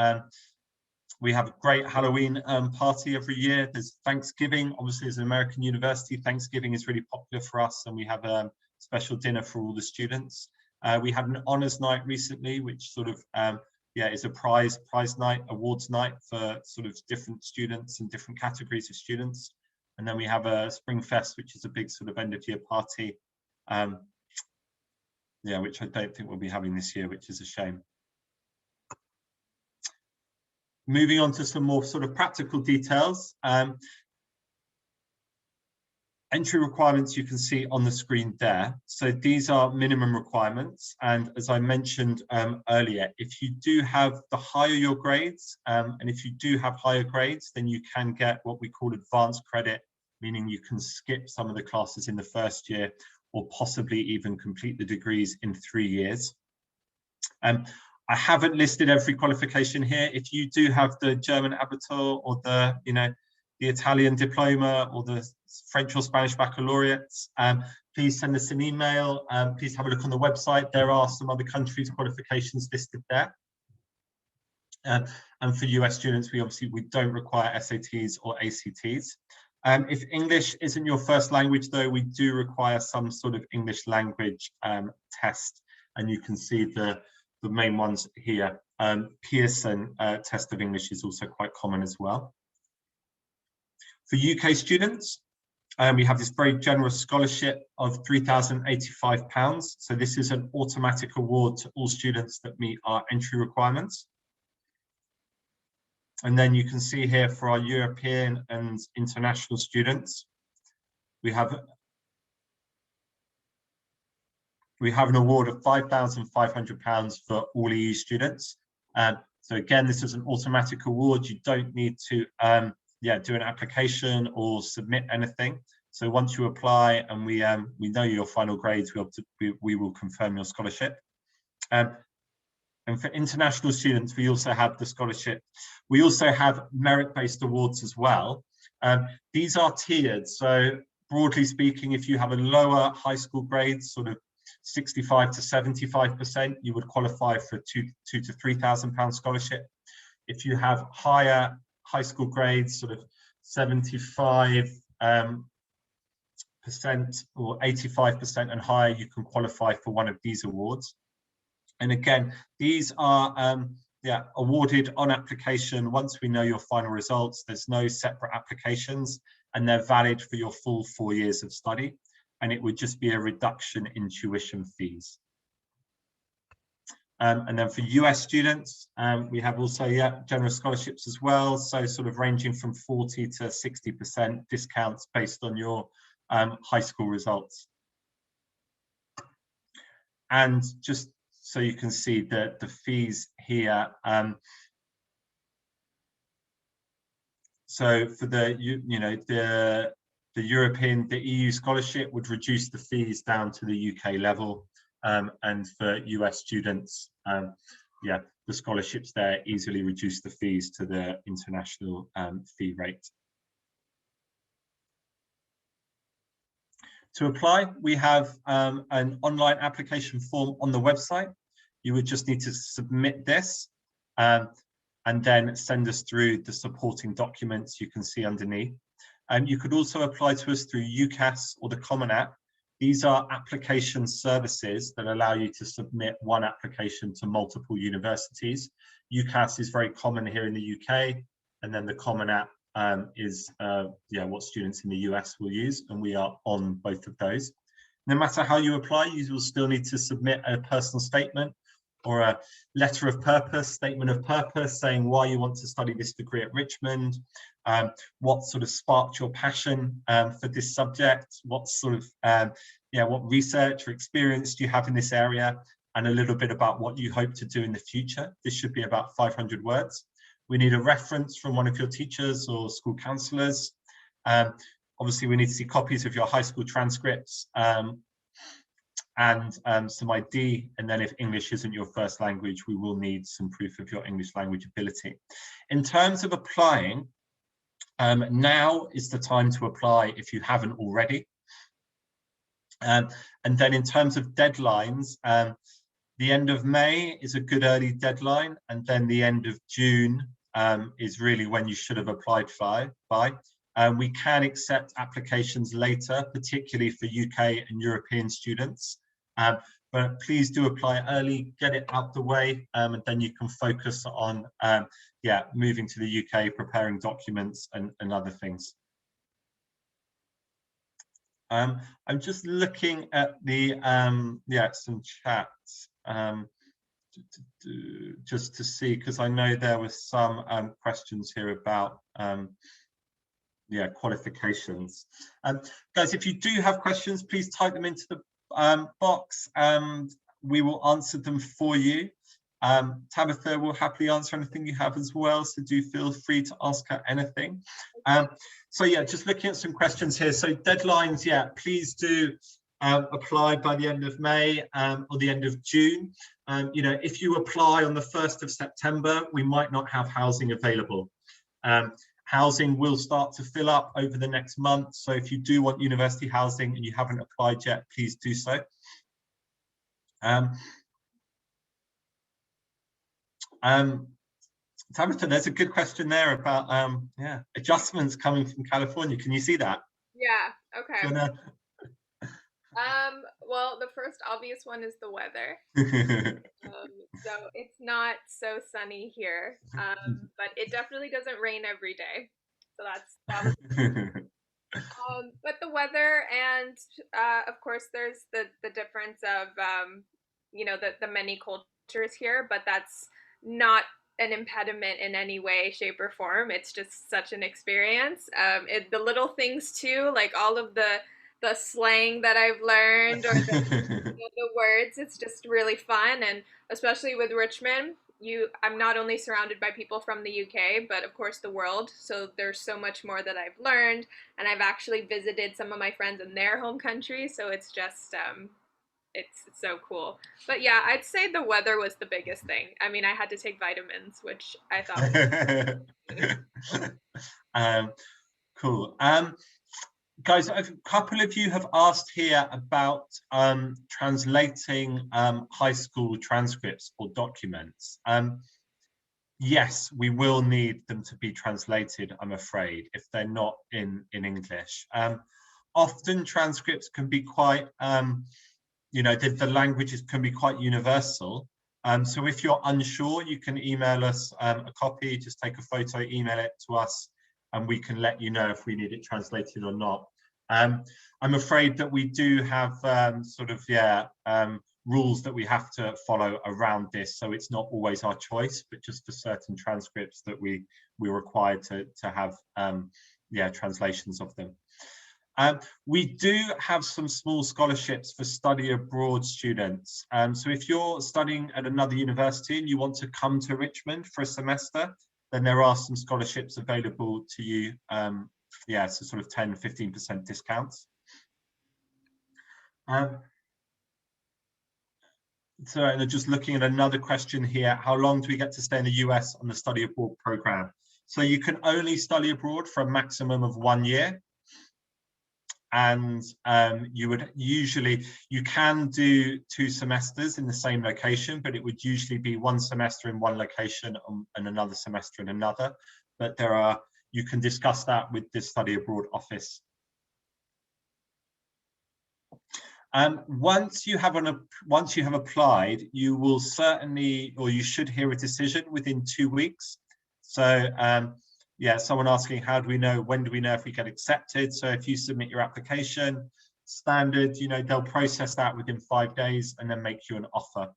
we have a great Halloween party every year. There's Thanksgiving. Obviously, as an American university, Thanksgiving is really popular for us, and we have a special dinner for all the students. We had an honours night recently, which sort of is a prize night, awards night for sort of different students and different categories of students. And then we have a Spring Fest, which is a big sort of end of year party, which I don't think we'll be having this year, which is a shame. Moving on to some more sort of practical details. Entry requirements you can see on the screen there. So these are minimum requirements. And as I mentioned earlier, if you do have the higher your grades, and if you do have higher grades, then you can get what we call advanced credit, meaning you can skip some of the classes in the first year or possibly even complete the degrees in 3 years. I haven't listed every qualification here. If you do have the German Abitur or the Italian diploma or the French or Spanish baccalaureates, please send us an email. Please have a look on the website. There are some other countries' qualifications listed there. And for US students, we don't require SATs or ACTs. If English isn't your first language, though, we do require some sort of English language test, and you can see the main ones here. Pearson test of English is also quite common as well. For UK students, We have this very generous scholarship of £3,085. So this is an automatic award to all students that meet our entry requirements. And then you can see here for our European and international students, we have an award of £5,500 for all EU students. So again, this is an automatic award. You don't need to do an application or submit anything. So once you apply and we know your final grades, we will confirm your scholarship. And for international students, we also have the scholarship. We also have merit-based awards as well. These are tiered. So broadly speaking, if you have a lower high school grade, sort of 65 to 75%, you would qualify for £2,000 to £3,000 scholarship. If you have higher high school grades, sort of 75% or 85% and higher, you can qualify for one of these awards. And again, these are awarded on application. Once we know your final results, there's no separate applications, and they're valid for your full 4 years of study. And it would just be a reduction in tuition fees. And then for US students, we have also generous scholarships as well. So sort of ranging from 40 to 60% discounts based on your high school results. And just so you can see the fees here. So for the European, the EU scholarship would reduce the fees down to the UK level, and for US students, the scholarships there easily reduce the fees to the international fee rate. To apply, we have an online application form on the website. You would just need to submit this and then send us through the supporting documents you can see underneath. You could also apply to us through UCAS or the Common App. These are application services that allow you to submit one application to multiple universities. UCAS is very common here in the UK, and then the Common App is what students in the US will use, and we are on both of those. No matter how you apply, you will still need to submit a personal statement or a letter of purpose, statement of purpose, saying why you want to study this degree at Richmond, what sort of sparked your passion for this subject, what sort of what research or experience do you have in this area, and a little bit about what you hope to do in the future. This should be about 500 words. We need a reference from one of your teachers or school counsellors. Obviously, we need to see copies of your high school transcripts and some ID. And then if English isn't your first language, we will need some proof of your English language ability. In terms of applying, now is the time to apply if you haven't already. And then in terms of deadlines, the end of May is a good early deadline, and then the end of June is really when you should have applied by. We can accept applications later, particularly for UK and European students, but please do apply early, get it out the way, and then you can focus on moving to the UK, preparing documents and other things. I'm just looking at the some chats just to see, because I know there were some questions here about qualifications. Guys, if you do have questions, please type them into the box and we will answer them for you. Tabitha will happily answer anything you have as well, so do feel free to ask her anything. So just looking at some questions here. So deadlines, please do apply by the end of May or the end of June. If you apply on the 1st of September, we might not have housing available. Housing will start to fill up over the next month. So if you do want university housing and you haven't applied yet, please do so. Tabitha, there's a good question there about adjustments coming from California. Can you see that? Yeah, okay. Well, the first obvious one is the weather. So it's not so sunny here, but it definitely doesn't rain every day. So that's But the weather and of course there's the difference of the many cultures here, but that's not an impediment in any way, shape, or form. It's just such an experience. The little things too, like all of the slang that I've learned or the words. It's just really fun, and especially with Richmond, I'm not only surrounded by people from the UK, but of course the world. So there's so much more that I've learned, and I've actually visited some of my friends in their home country. So it's just it's so cool. But yeah, I'd say the weather was the biggest thing. I mean, I had to take vitamins, which I thought was Cool. Guys, a couple of you have asked here about translating high school transcripts or documents. Yes, we will need them to be translated, I'm afraid, if they're not in English. Often transcripts can be quite, the languages can be quite universal. So if you're unsure, you can email us a copy, just take a photo, email it to us, and we can let you know if we need it translated or not. I'm afraid that we do have rules that we have to follow around this, so it's not always our choice, but just for certain transcripts that we're required to have translations of them. We do have some small scholarships for study abroad students. So if you're studying at another university and you want to come to Richmond for a semester, then there are some scholarships available to you. So sort of 10-15% discounts. So and just looking at another question here, how long do we get to stay in the US on the study abroad program? So you can only study abroad for a maximum of 1 year. And you can do 2 semesters in the same location, but it would usually be 1 semester in one location and another semester in another. But you can discuss that with the study abroad office. Once you have applied, you will certainly, or you should hear a decision within 2 weeks. So someone asking, how do we know, when do we know if we get accepted? So if you submit your application, standard, they'll process that within 5 days and then make you an offer.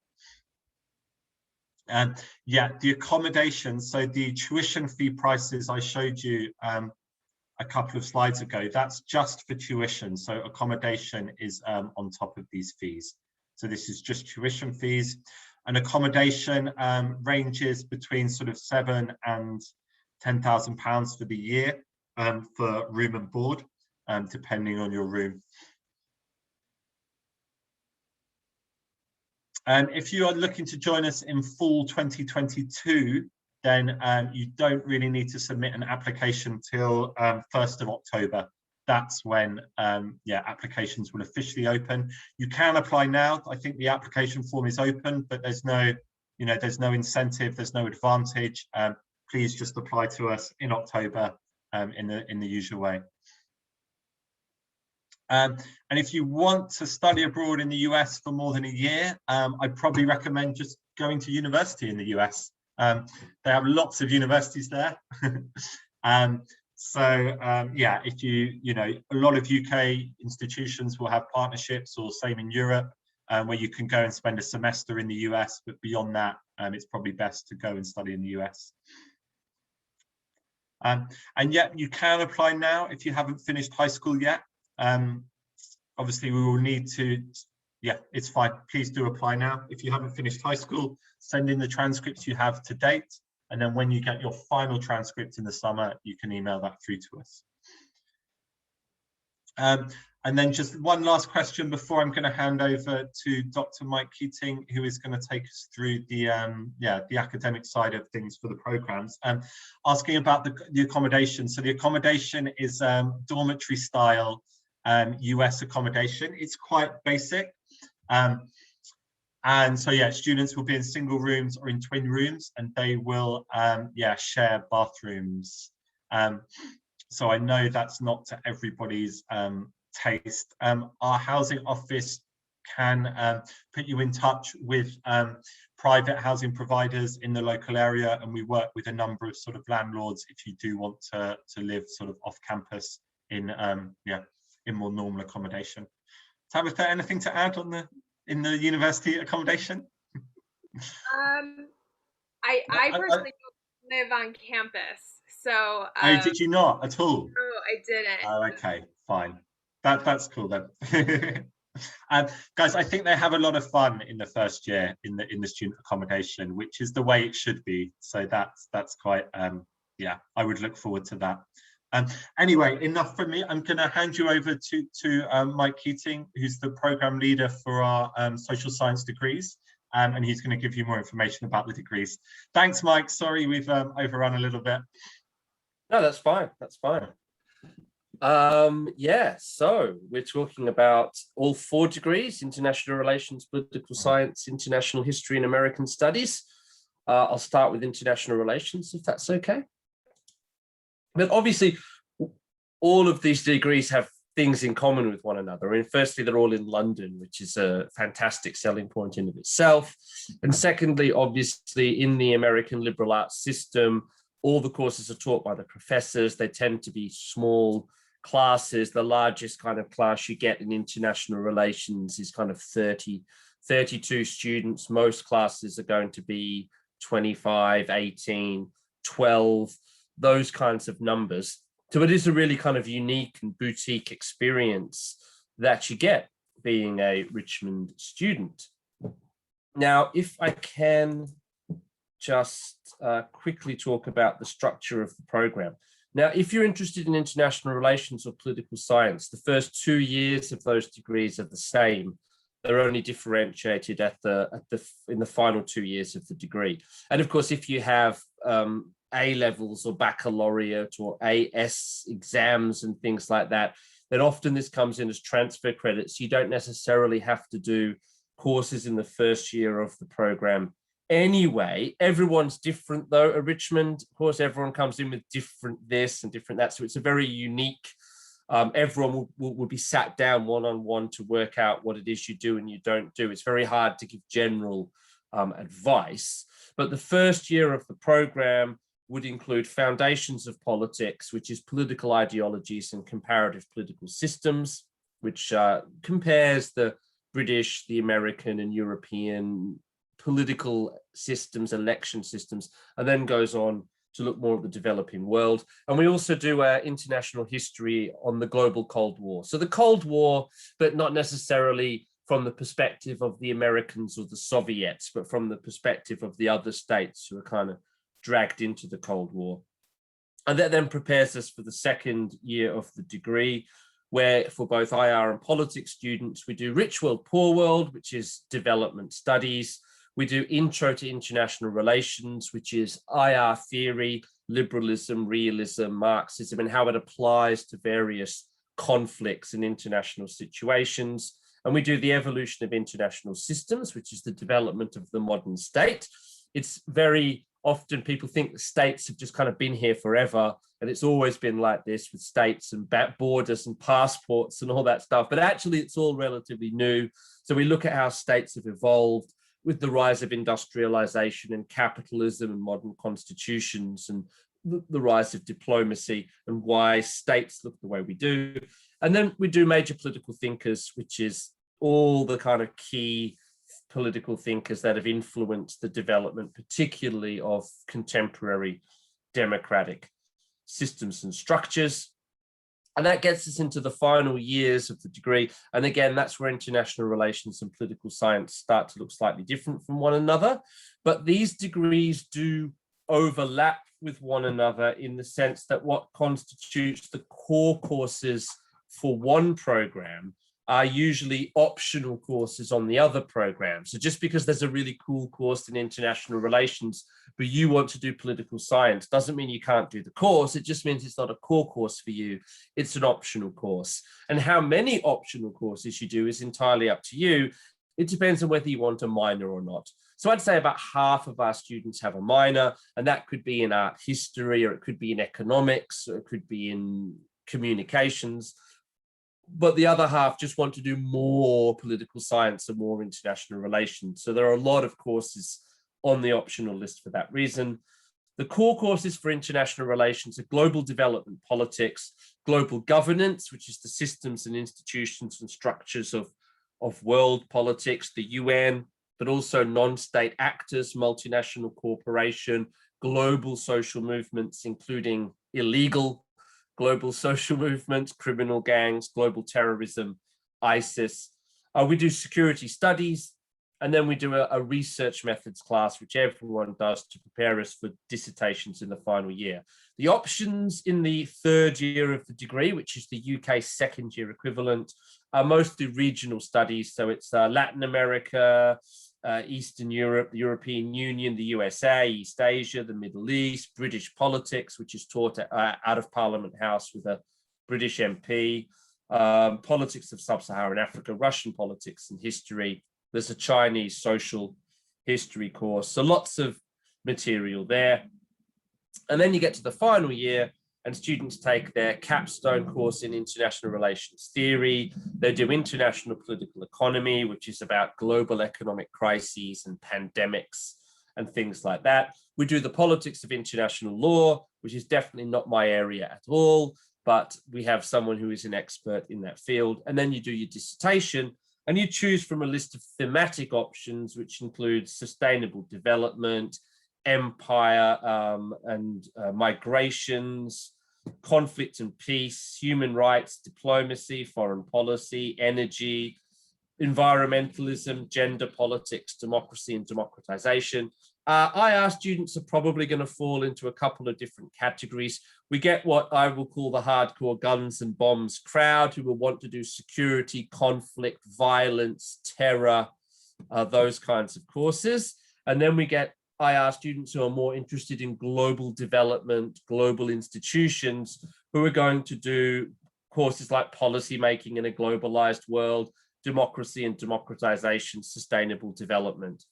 And the accommodation, so the tuition fee prices I showed you a couple of slides ago, that's just for tuition. So accommodation is on top of these fees. So this is just tuition fees. And accommodation ranges between sort of £7,000 and £10,000 for the year for room and board, depending on your room. If you are looking to join us in fall 2022, then you don't really need to submit an application till 1st of October. That's when applications will officially open. You can apply now. I think the application form is open, but there's no incentive, there's no advantage. Please just apply to us in October in the usual way. And if you want to study abroad in the US for more than a year, I'd probably recommend just going to university in the US. They have lots of universities there. If a lot of UK institutions will have partnerships, or same in Europe, where you can go and spend a semester in the US, but beyond that, it's probably best to go and study in the US. And yet you can apply now if you haven't finished high school yet. Obviously we will need to, it's fine. Please do apply now. If you haven't finished high school, send in the transcripts you have to date. And then when you get your final transcript in the summer, you can email that through to us. And then just one last question before I'm going to hand over to Dr. Mike Keating, who is going to take us through the academic side of things for the programs. Asking about the accommodation. So the accommodation is dormitory style US accommodation. It's quite basic. And so students will be in single rooms or in twin rooms, and they will share bathrooms. So I know that's not to everybody's taste. Our housing office can put you in touch with private housing providers in the local area, and we work with a number of sort of landlords if you do want to live sort of off campus in yeah, in more normal accommodation. Tabitha, anything to add on in the university accommodation? I personally don't live on campus, so Oh, did you not at all? no, I didn't. Oh, okay, fine. That's cool then. Guys, I think they have a lot of fun in the first year in the student accommodation, which is the way it should be. So that's quite yeah, I would look forward to that. Anyway, enough from me. I'm going to hand you over to Mike Keating, who's the program leader for our social science degrees. And he's going to give you more information about the degrees. Thanks, Mike. Sorry, we've overrun a little bit. No, that's fine. That's fine. Yeah, so we're talking about all 4 degrees: international relations, political science, international history, and American studies. I'll start with international relations, if that's okay. But obviously, all of these degrees have things in common with one another. I mean, firstly, they're all in London, which is a fantastic selling point in of itself. And secondly, obviously, in the American liberal arts system, all the courses are taught by the professors. They tend to be small classes. The largest kind of class you get in international relations is kind of 32 students. Most classes are going to be 25, 18, 12, those kinds of numbers. So it is a really kind of unique and boutique experience that you get being a Richmond student. Now, if I can just quickly talk about the structure of the program. Now, if you're interested in international relations or political science, the first 2 years of those degrees are the same. They're only differentiated in the final 2 years of the degree. And of course, if you have A-levels or baccalaureate or AS exams and things like that, then often this comes in as transfer credits. You don't necessarily have to do courses in the first year of the program anyway. Everyone's different though at Richmond. Of course, everyone comes in with different this and different that. So it's a very unique, everyone will be sat down one-on-one to work out what it is you do and you don't do. It's very hard to give general advice. But the first year of the program would include Foundations of Politics, which is political ideologies and comparative political systems, which compares the British, the American and European political systems, election systems, and then goes on to look more at the developing world. And we also do international history on the global Cold War. So the Cold War, but not necessarily from the perspective of the Americans or the Soviets, but from the perspective of the other states who are kind of dragged into the Cold War. And that then prepares us for the second year of the degree, where for both IR and politics students, we do Rich World, Poor World, which is development studies. We do Intro to International Relations, which is IR theory, liberalism, realism, Marxism, and how it applies to various conflicts and international situations. And we do the Evolution of International Systems, which is the development of the modern state. It's very often people think the states have just kind of been here forever, and it's always been like this with states and borders and passports and all that stuff. But actually, it's all relatively new. So we look at how states have evolved with the rise of industrialization and capitalism and modern constitutions and the rise of diplomacy and why states look the way we do. And then we do major political thinkers, which is all the kind of key political thinkers that have influenced the development, particularly of contemporary democratic systems and structures. And that gets us into the final years of the degree. And again, that's where international relations and political science start to look slightly different from one another. But these degrees do overlap with one another in the sense that what constitutes the core courses for one program are usually optional courses on the other program. So just because there's a really cool course in international relations, but you want to do political science, doesn't mean you can't do the course. It just means it's not a core course for you. It's an optional course. And how many optional courses you do is entirely up to you. It depends on whether you want a minor or not. So I'd say about half of our students have a minor, and that could be in art history, or it could be in economics, or it could be in communications. But the other half just want to do more political science and more international relations. So there are a lot of courses on the optional list for that reason. The core courses for international relations are global development politics, global governance, which is the systems and institutions and structures of world politics, the UN, but also non-state actors, multinational corporation, global social movements, including illegal global social movements, criminal gangs, global terrorism, ISIS. We do security studies, and then we do a research methods class, which everyone does to prepare us for dissertations in the final year. The options in the third year of the degree, which is the UK second year equivalent, are mostly regional studies. So it's Latin America, Eastern Europe, the European Union, the USA, East Asia, the Middle East, British politics, which is taught out of Parliament House with a British MP, politics of sub-Saharan Africa, Russian politics and history. There's a Chinese social history course. So lots of material there. And then you get to the final year and students take their capstone course in international relations theory. They do international political economy, which is about global economic crises and pandemics and things like that. We do the politics of international law, which is definitely not my area at all, but we have someone who is an expert in that field. And then you do your dissertation and you choose from a list of thematic options, which includes sustainable development, empire and migrations, conflict and peace, human rights, diplomacy, foreign policy, energy, environmentalism, gender politics, democracy and democratization. IR students are probably going to fall into a couple of different categories. We get what I will call the hardcore guns and bombs crowd who will want to do security, conflict, violence, terror, those kinds of courses. And then we get IR students who are more interested in global development, global institutions, who are going to do courses like policy making in a globalized world, democracy and democratization, sustainable development.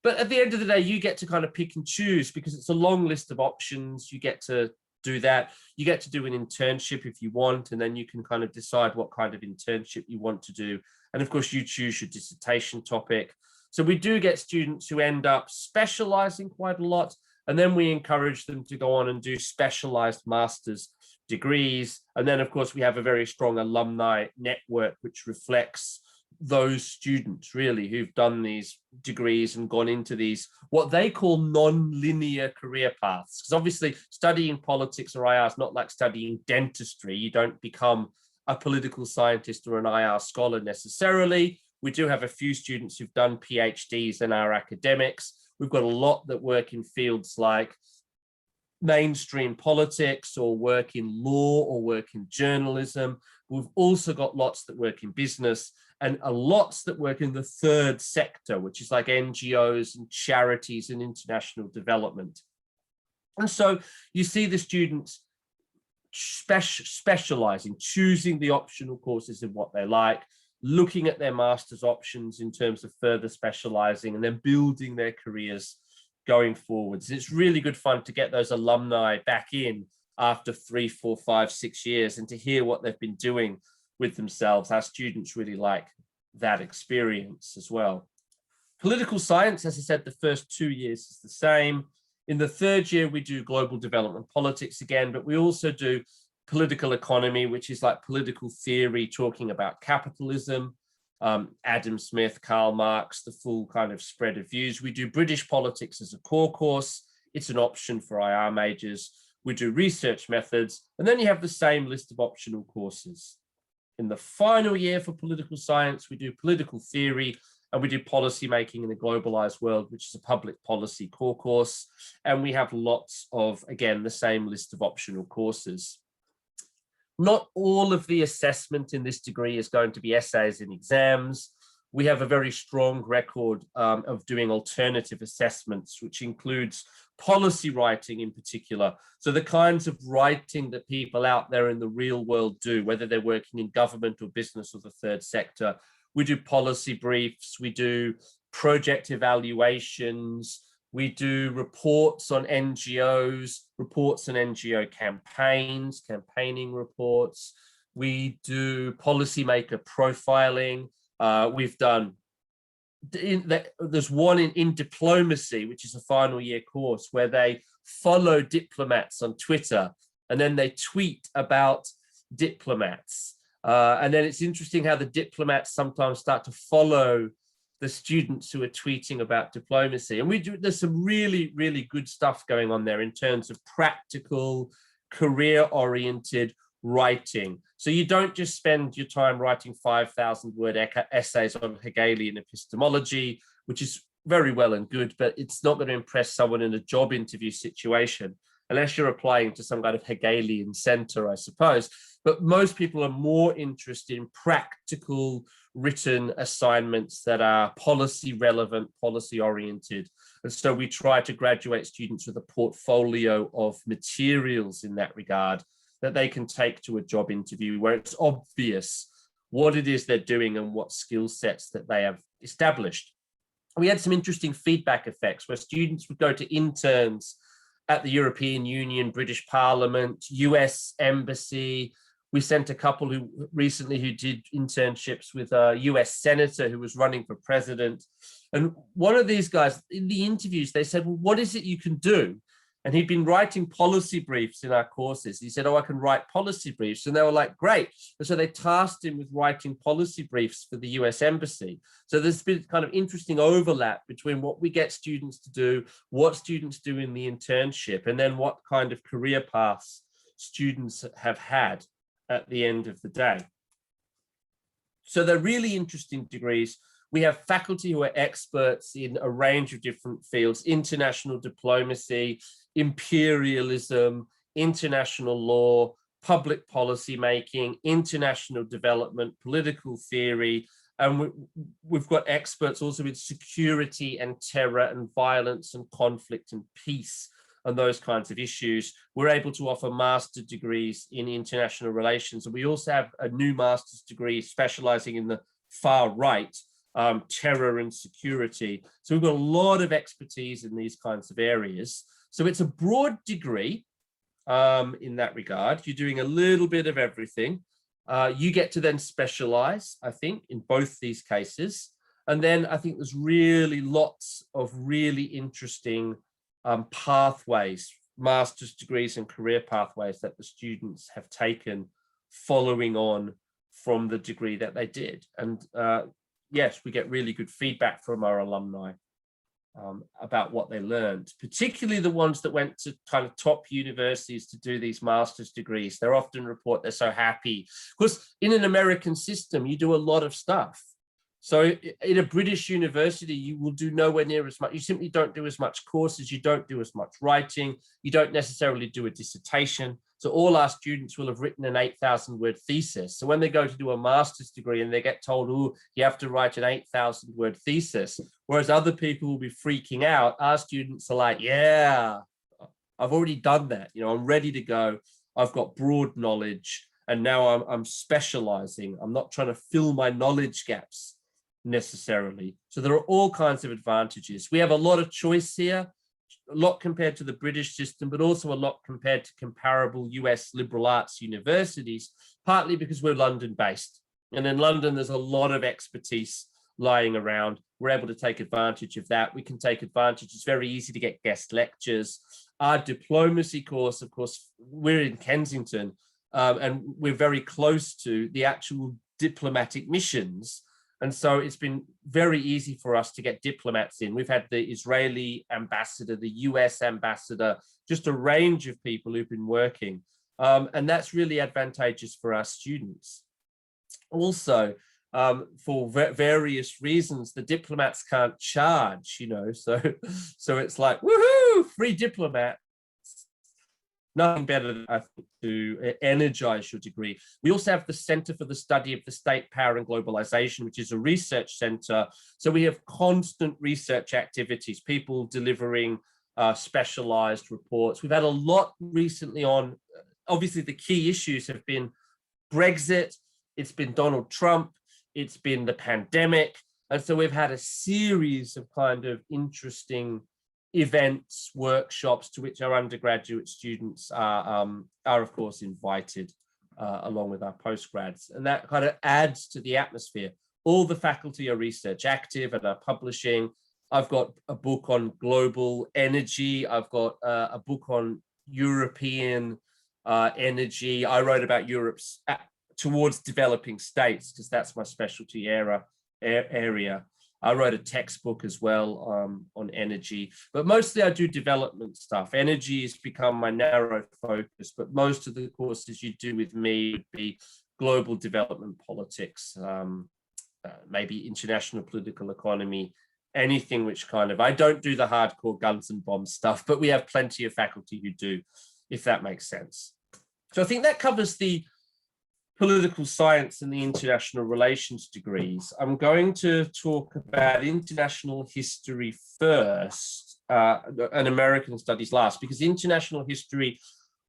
But at the end of the day, you get to kind of pick and choose because it's a long list of options. You get to do that. You get to do an internship if you want, and then you can kind of decide what kind of internship you want to do. And of course, you choose your dissertation topic. So we do get students who end up specializing quite a lot, and then we encourage them to go on and do specialized master's degrees. And then, of course, we have a very strong alumni network, which reflects those students really who've done these degrees and gone into these what they call non-linear career paths, because obviously studying politics or IR is not like studying dentistry. You don't become a political scientist or an IR scholar necessarily. We do have a few students who've done PhDs in our academics. We've got a lot that work in fields like mainstream politics or work in law or work in journalism. We've also got lots that work in business and lots that work in the third sector, which is like NGOs and charities and international development. And so you see the students specializing, choosing the optional courses in what they like, looking at their master's options in terms of further specializing and then building their careers going forwards. It's really good fun to get those alumni back in after 3, 4, 5, 6 years and to hear what they've been doing with themselves. Our students really like that experience as well. Political science, as I said, the first 2 years is the same. In the third year, we do global development politics again, but we also do political economy, which is like political theory, talking about capitalism, Adam Smith, Karl Marx, the full kind of spread of views. We do British politics as a core course. It's an option for IR majors. We do research methods, and then you have the same list of optional courses. In the final year for political science, we do political theory, and we do policy making in a globalized world, which is a public policy core course. And we have lots of, again, the same list of optional courses. Not all of the assessment in this degree is going to be essays and exams. We have a very strong record of doing alternative assessments, which includes policy writing in particular. So the kinds of writing that people out there in the real world do, whether they're working in government or business or the third sector. We do policy briefs, we do project evaluations, we do reports on NGOs, reports on NGO campaigns, campaigning reports. We do policymaker profiling. We've done, there's one in diplomacy, which is a final year course where they follow diplomats on Twitter and then they tweet about diplomats. And then it's interesting how the diplomats sometimes start to follow the students who are tweeting about diplomacy. And there's some really, really good stuff going on there in terms of practical, career-oriented writing. So you don't just spend your time writing 5,000-word essays on Hegelian epistemology, which is very well and good, but it's not going to impress someone in a job interview situation, unless you're applying to some kind of Hegelian center, I suppose. But most people are more interested in practical written assignments that are policy relevant, policy oriented. And so we try to graduate students with a portfolio of materials in that regard that they can take to a job interview where it's obvious what it is they're doing and what skill sets that they have established. We had some interesting feedback effects where students would go to interns at the European Union, British Parliament, US Embassy. We sent a couple who did internships with a US senator who was running for president. And one of these guys, in the interviews, they said, well, what is it you can do? And he'd been writing policy briefs in our courses. He said, oh, I can write policy briefs. And they were like, great. And so they tasked him with writing policy briefs for the US Embassy. So there's been kind of interesting overlap between what we get students to do, what students do in the internship, and then what kind of career paths students have had at the end of the day. So they're really interesting degrees. We have faculty who are experts in a range of different fields: international diplomacy, imperialism, international law, public policy making, international development, political theory. And we've got experts also in security and terror and violence and conflict and peace and those kinds of issues. We're able to offer master's degrees in international relations. And we also have a new master's degree specializing in the far right, terror and security. So we've got a lot of expertise in these kinds of areas. So it's a broad degree in that regard. You're doing a little bit of everything. You get to then specialize, I think, in both these cases. And then I think there's really lots of really interesting pathways, master's degrees and career pathways that the students have taken following on from the degree that they did. And yes, we get really good feedback from our alumni about what they learned, particularly the ones that went to kind of top universities to do these master's degrees. They often report they're so happy. Because in an American system, you do a lot of stuff. So in a British university, you will do nowhere near as much. You simply don't do as much courses. You don't do as much writing. You don't necessarily do a dissertation. So all our students will have written an 8,000-word thesis. So when they go to do a master's degree and they get told, oh, you have to write an 8,000-word thesis, whereas other people will be freaking out, our students are like, yeah, I've already done that. You know, I'm ready to go. I've got broad knowledge, and now I'm specializing. I'm not trying to fill my knowledge gaps necessarily. So there are all kinds of advantages. We have a lot of choice here, a lot compared to the British system, but also a lot compared to comparable US liberal arts universities, partly because we're London based. And in London, there's a lot of expertise lying around. We're able to take advantage of that. We can take advantage. It's very easy to get guest lectures. Our diplomacy course, of course, we're in Kensington, and we're very close to the actual diplomatic missions. And so it's been very easy for us to get diplomats in. We've had the Israeli ambassador, the US ambassador, just a range of people who've been working. And that's really advantageous for our students. Also, for various reasons, the diplomats can't charge, you know, so it's like, woohoo, free diplomat. Nothing better than, I think, to energize your degree. We also have the Center for the Study of the State, Power and Globalization, which is a research center. So we have constant research activities, people delivering specialized reports. We've had a lot recently on, obviously the key issues have been Brexit, it's been Donald Trump, it's been the pandemic. And so we've had a series of kind of interesting events, workshops to which our undergraduate students are of course invited along with our postgrads, and that kind of adds to the atmosphere. All the faculty are research active and are publishing. I've got a book on global energy. I've got a book on European energy. I wrote about Europe's towards developing states, because that's my specialty area. I wrote a textbook as well on energy, but mostly I do development stuff. Energy has become my narrow focus, but most of the courses you do with me would be global development politics, maybe international political economy, anything which kind of, I don't do the hardcore guns and bombs stuff, but we have plenty of faculty who do, if that makes sense. So I think that covers the political science and the international relations degrees. I'm going to talk about international history first, and American studies last, because international history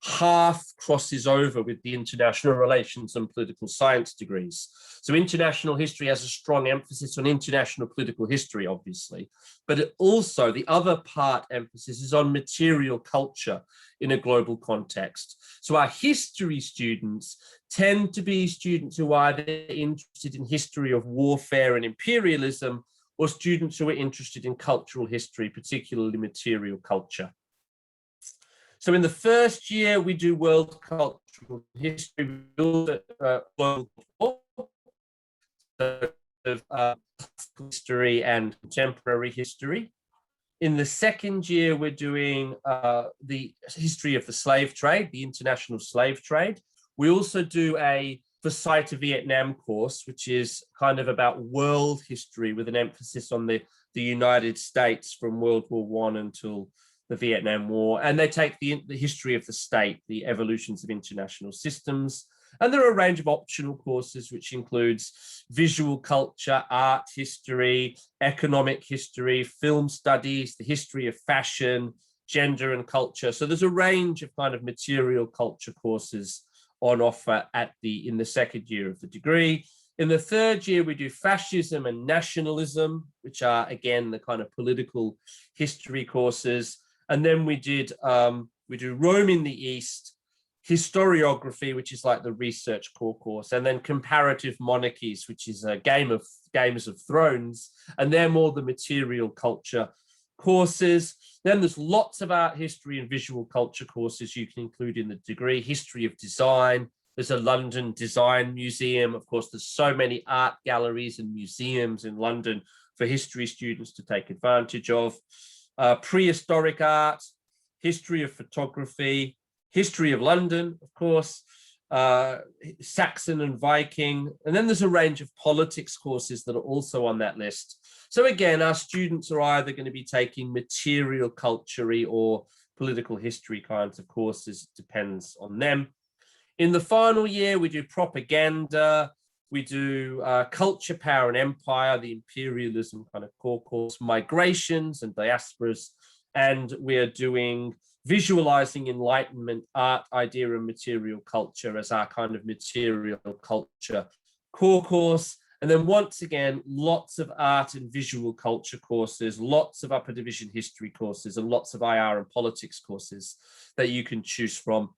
half crosses over with the international relations and political science degrees. So international history has a strong emphasis on international political history, obviously, but it also, the other part emphasis is on material culture in a global context. So our history students tend to be students who are either interested in history of warfare and imperialism, or students who are interested in cultural history, particularly material culture. So in the first year, we do world cultural history, world history and contemporary history. In the second year, we're doing the history of the slave trade, the international slave trade. We also do a Forsyth to Vietnam course, which is kind of about world history with an emphasis on the United States from World War I until the Vietnam War. And they take the history of the state, the evolutions of international systems. And there are a range of optional courses, which includes visual culture, art history, economic history, film studies, the history of fashion, gender and culture. So there's a range of kind of material culture courses on offer in the second year of the degree. In the third year, we do fascism and nationalism, which are, again, the kind of political history courses. And then we do Rome in the East, historiography, which is like the research core course, and then comparative monarchies, which is a Games of Thrones, and they're more the material culture courses. Then there's lots of art history and visual culture courses you can include in the degree. History of design. There's a London Design Museum. Of course, there's so many art galleries and museums in London for history students to take advantage of. Prehistoric art, history of photography, history of London, of course, Saxon and Viking. And then there's a range of politics courses that are also on that list. So again, our students are either going to be taking material culture or political history kinds of courses. It depends on them. In the final year, we do propaganda, we do culture, power and empire, the imperialism kind of core course, migrations and diasporas, and we're doing visualizing enlightenment, art, idea and material culture as our kind of material culture core course. And then once again, lots of art and visual culture courses, lots of upper division history courses, and lots of IR and politics courses that you can choose from.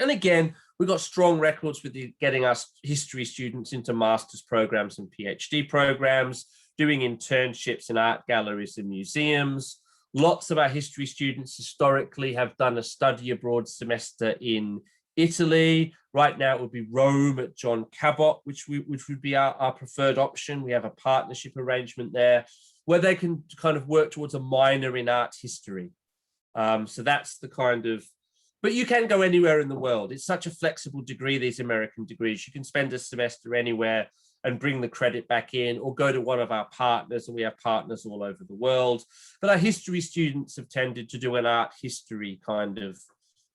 And again, we've got strong records with getting our history students into master's programs and PhD programs, doing internships in art galleries and museums. Lots of our history students historically have done a study abroad semester in Italy. Right now it would be Rome at John Cabot, which would be our preferred option. We have a partnership arrangement there where they can kind of work towards a minor in art history. So that's the kind of, but you can go anywhere in the world. It's such a flexible degree, these American degrees. You can spend a semester anywhere and bring the credit back in, or go to one of our partners, and we have partners all over the world. But our history students have tended to do an art history kind of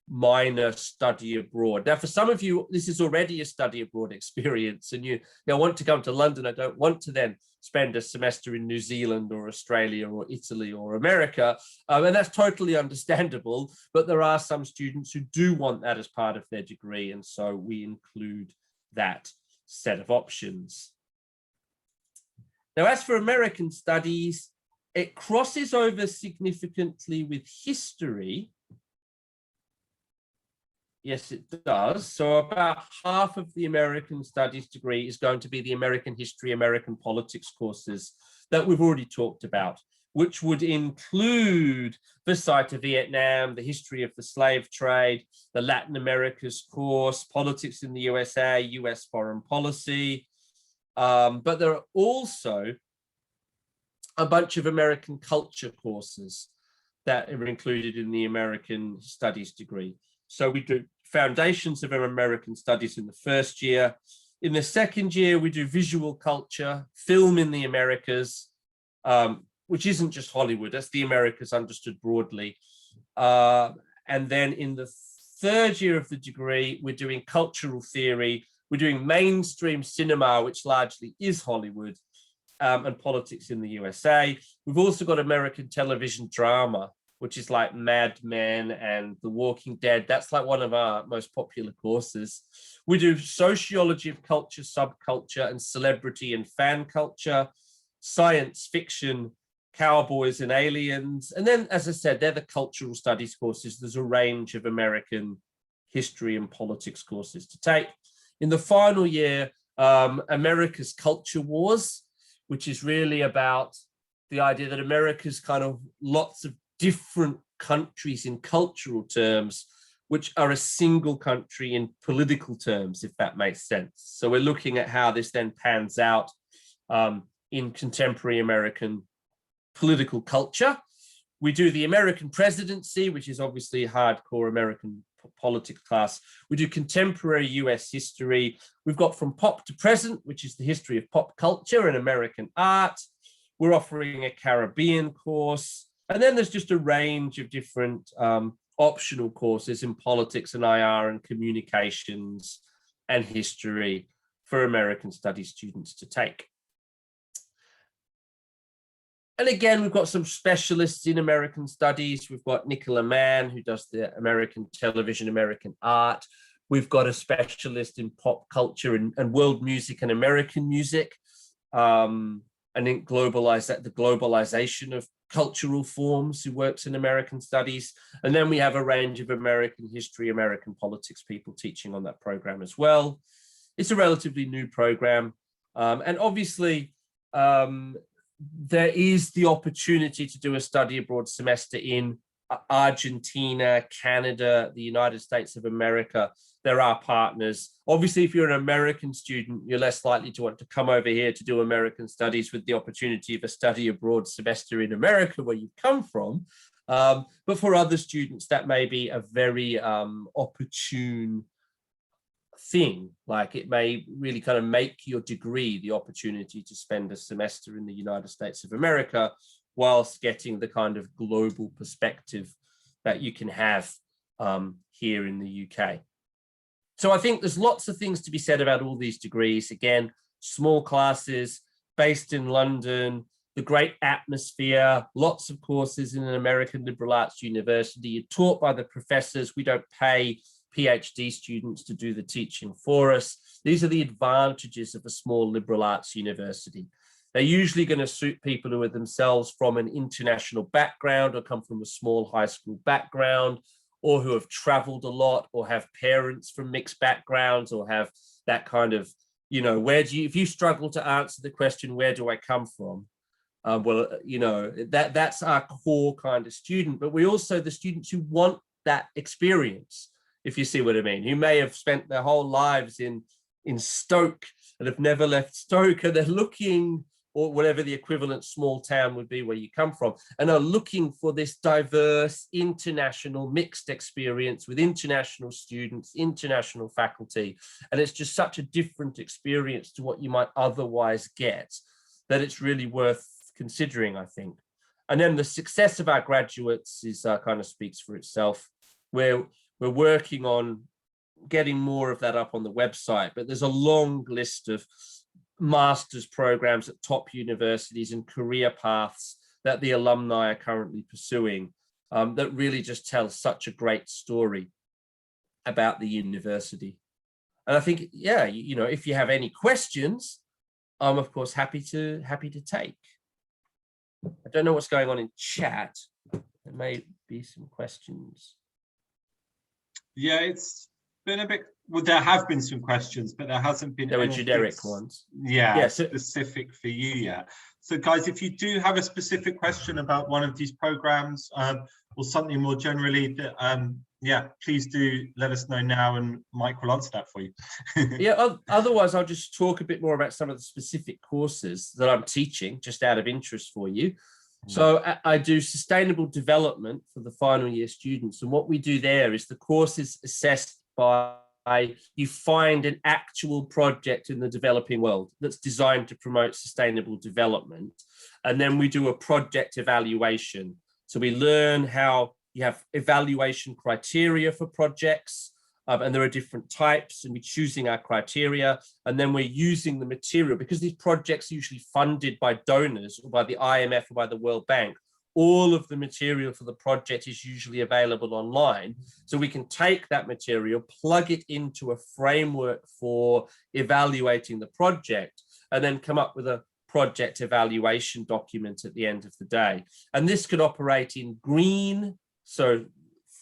minor study abroad. Now, for some of you, this is already a study abroad experience, and you now want to come to London. I don't want to then spend a semester in New Zealand or Australia or Italy or America, and that's totally understandable, but there are some students who do want that as part of their degree, and so we include that set of options. Now, as for American studies, it crosses over significantly with history. Yes, it does. So about half of the American studies degree is going to be the American history, American politics courses that we've already talked about. which would include the site of Vietnam, the history of the slave trade, the Latin Americas course, politics in the USA, US foreign policy. But there are also a bunch of American culture courses that are included in the American Studies degree. So we do foundations of American Studies in the first year. In the second year, we do visual culture, film in the Americas, which isn't just Hollywood, that's the Americas understood broadly. And then in the third year of the degree, we're doing cultural theory, we're doing mainstream cinema, which largely is Hollywood, and politics in the USA. We've also got American television drama, which is like Mad Men and The Walking Dead. That's like one of our most popular courses. We do sociology of culture, subculture, and celebrity and fan culture, science fiction, cowboys and aliens. And then, as I said, they're the cultural studies courses. There's a range of American history and politics courses to take. In the final year, America's Culture Wars, which is really about the idea that America's kind of lots of different countries in cultural terms, which are a single country in political terms, if that makes sense. So we're looking at how this then pans out in contemporary American political culture. We do the American presidency, which is obviously a hardcore American politics class. We do contemporary US history. We've got From Pop to Present, which is the history of pop culture and American art. We're offering a Caribbean course. And then there's just a range of different optional courses in politics and IR and communications and history for American Studies students to take. And again, we've got some specialists in American Studies. We've got Nicola Mann, who does the American television, American art. We've got a specialist in pop culture and world music and American music, and in the globalization of cultural forms, who works in American Studies. And then we have a range of American history, American politics people teaching on that program as well. It's a relatively new program. And obviously, there is the opportunity to do a study abroad semester in Argentina, Canada, the United States of America. There are partners. Obviously, if you're an American student, you're less likely to want to come over here to do American studies with the opportunity of a study abroad semester in America, where you come from. But for other students, that may be a very opportune thing. Like, it may really kind of make your degree the opportunity to spend a semester in the United States of America, whilst getting the kind of global perspective that you can have here in the UK. So I think there's lots of things to be said about all these degrees. Again, small classes based in London, the great atmosphere, lots of courses in an American liberal arts university. You're taught by the professors. We don't pay PhD students to do the teaching for us. These are the advantages of a small liberal arts university. They're usually going to suit people who are themselves from an international background or come from a small high school background, or who have traveled a lot, or have parents from mixed backgrounds, or have that kind of, you know, if you struggle to answer the question, where do I come from? Well, you know, that's our core kind of student. But we also, the students who want that experience, if you see what I mean, who may have spent their whole lives in Stoke and have never left Stoke, and they're looking, or whatever the equivalent small town would be where you come from, and are looking for this diverse, international, mixed experience with international students, international faculty. And it's just such a different experience to what you might otherwise get, that it's really worth considering, I think. And then the success of our graduates is kind of speaks for itself. We're working on getting more of that up on the website, but there's a long list of master's programs at top universities and career paths that the alumni are currently pursuing, that really just tell such a great story about the university. And I think, yeah, you know, if you have any questions, I'm of course happy to take. I don't know what's going on in chat. There may be some questions. Yeah, it's been a bit, well, there have been some questions, but there hasn't been There were generic ones. Yeah, Yeah, specific for you yet. So guys, if you do have a specific question about one of these programs or something more generally, that yeah, please do let us know now, and Mike will answer that for you. Yeah, otherwise I'll just talk a bit more about some of the specific courses that I'm teaching, just out of interest for you. So I do sustainable development for the final year students. And what we do there is the course is assessed by, you find an actual project in the developing world that's designed to promote sustainable development. And then we do a project evaluation. So we learn how you have evaluation criteria for projects, and there are different types, and we're choosing our criteria, and then we're using the material, because these projects are usually funded by donors or by the IMF or by the World Bank. All of the material for the project is usually available online. So we can take that material, plug it into a framework for evaluating the project, and then come up with a project evaluation document at the end of the day. And this could operate in green, so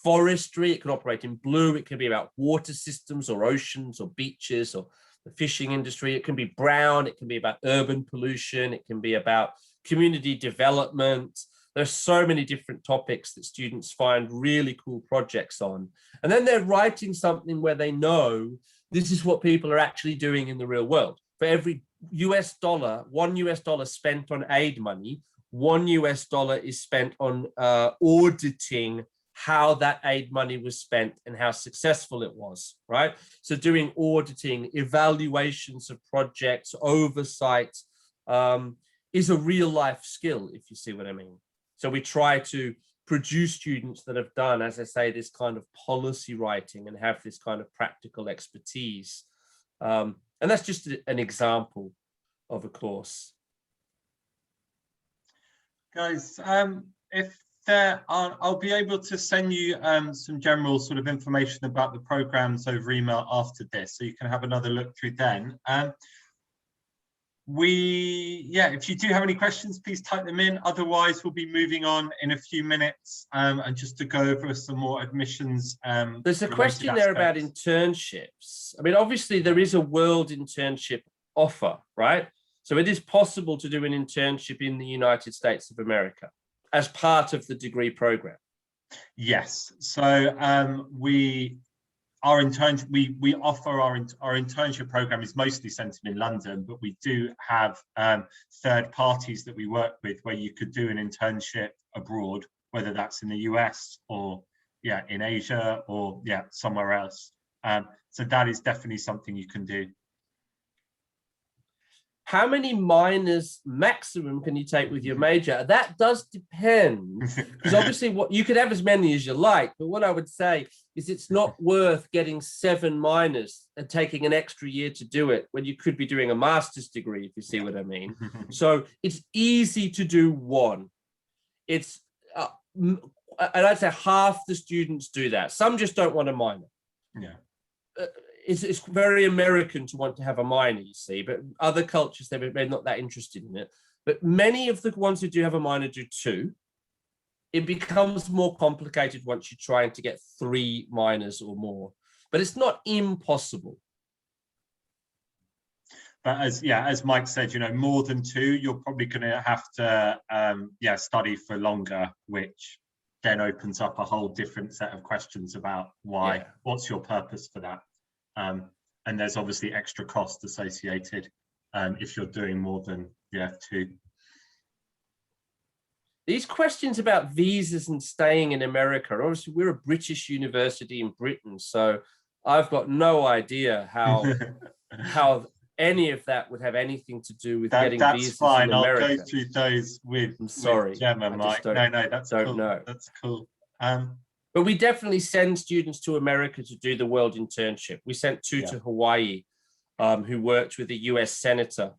forestry, it can operate in blue, it can be about water systems or oceans or beaches or the fishing industry, it can be brown, it can be about urban pollution, it can be about community development. There's so many different topics that students find really cool projects on. And then they're writing something where they know this is what people are actually doing in the real world. For every US dollar, $1 spent on aid money, $1 is spent on auditing how that aid money was spent and how successful it was, right? So doing auditing, evaluations of projects, oversight is a real life skill, if you see what I mean. So we try to produce students that have done, as I say, this kind of policy writing and have this kind of practical expertise. And that's just an example of a course. Guys, if there are, I'll be able to send you some general sort of information about the programs over email after this, so you can have another look through then. If you do have any questions, please type them in. Otherwise, we'll be moving on in a few minutes, and just to go over some more admissions. There's a question there about internships. I mean, obviously there is a world internship offer, right? So it is possible to do an internship in the United States of America as part of the degree program. Yes. So we offer our internship program is mostly centered in London, but we do have third parties that we work with where you could do an internship abroad, whether that's in the US or in Asia or somewhere else. So that is definitely something you can do. How many minors maximum can you take with your major? That does depend, because obviously what you could have as many as you like, but what I would say is it's not worth getting 7 minors and taking an extra year to do it when you could be doing a master's degree, if you see what I mean. So it's easy to do 1. It's, and I'd say half the students do that. Some just don't want a minor. Yeah. It's very American to want to have a minor, you see, but other cultures, they're not that interested in it. But many of the ones who do have a minor do 2. It becomes more complicated once you're trying to get 3 minors or more, but it's not impossible. But as Mike said, more than 2, you're probably going to have to study for longer, which then opens up a whole different set of questions about why, what's your purpose for that? And there's obviously extra cost associated if you're doing more than 2. These questions about visas and staying in America, obviously we're a British university in Britain, so I've got no idea how any of that would have anything to do with getting visas in America. I'll go through those with Gemma, Mike. No, that's cool. That's cool. But we definitely send students to America to do the world internship. We sent 2 to Hawaii, who worked with a US senator.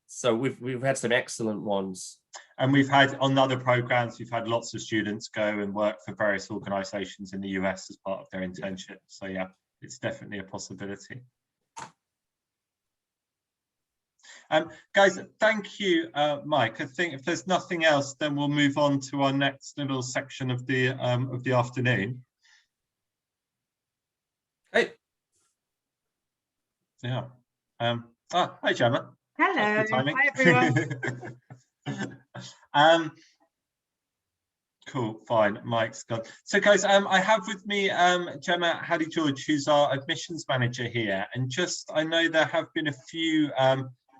So we've had some excellent ones. And we've had, on other programs, we've had lots of students go and work for various organizations in the US as part of their internship. So it's definitely a possibility. Guys, thank you, Mike. I think if there's nothing else, then we'll move on to our next little section of the afternoon. Hey. Hi, Gemma. Hello. Good timing. Hi, everyone. Cool, fine. Mike's gone. So, guys, I have with me Gemma Haddy-George, who's our admissions manager here. And just, I know there have been a few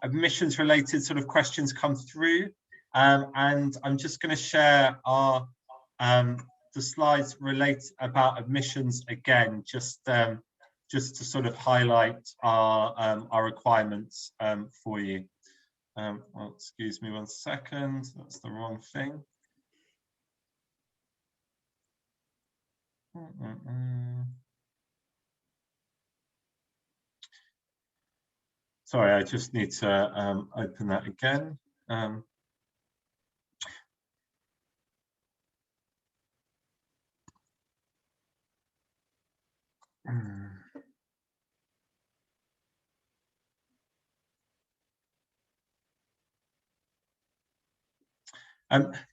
admissions-related sort of questions come through. And I'm just going to share our the slides relate about admissions again, just to sort of highlight our requirements for you. Well, excuse me 1 second. That's the wrong thing. Sorry, I just need to open that again.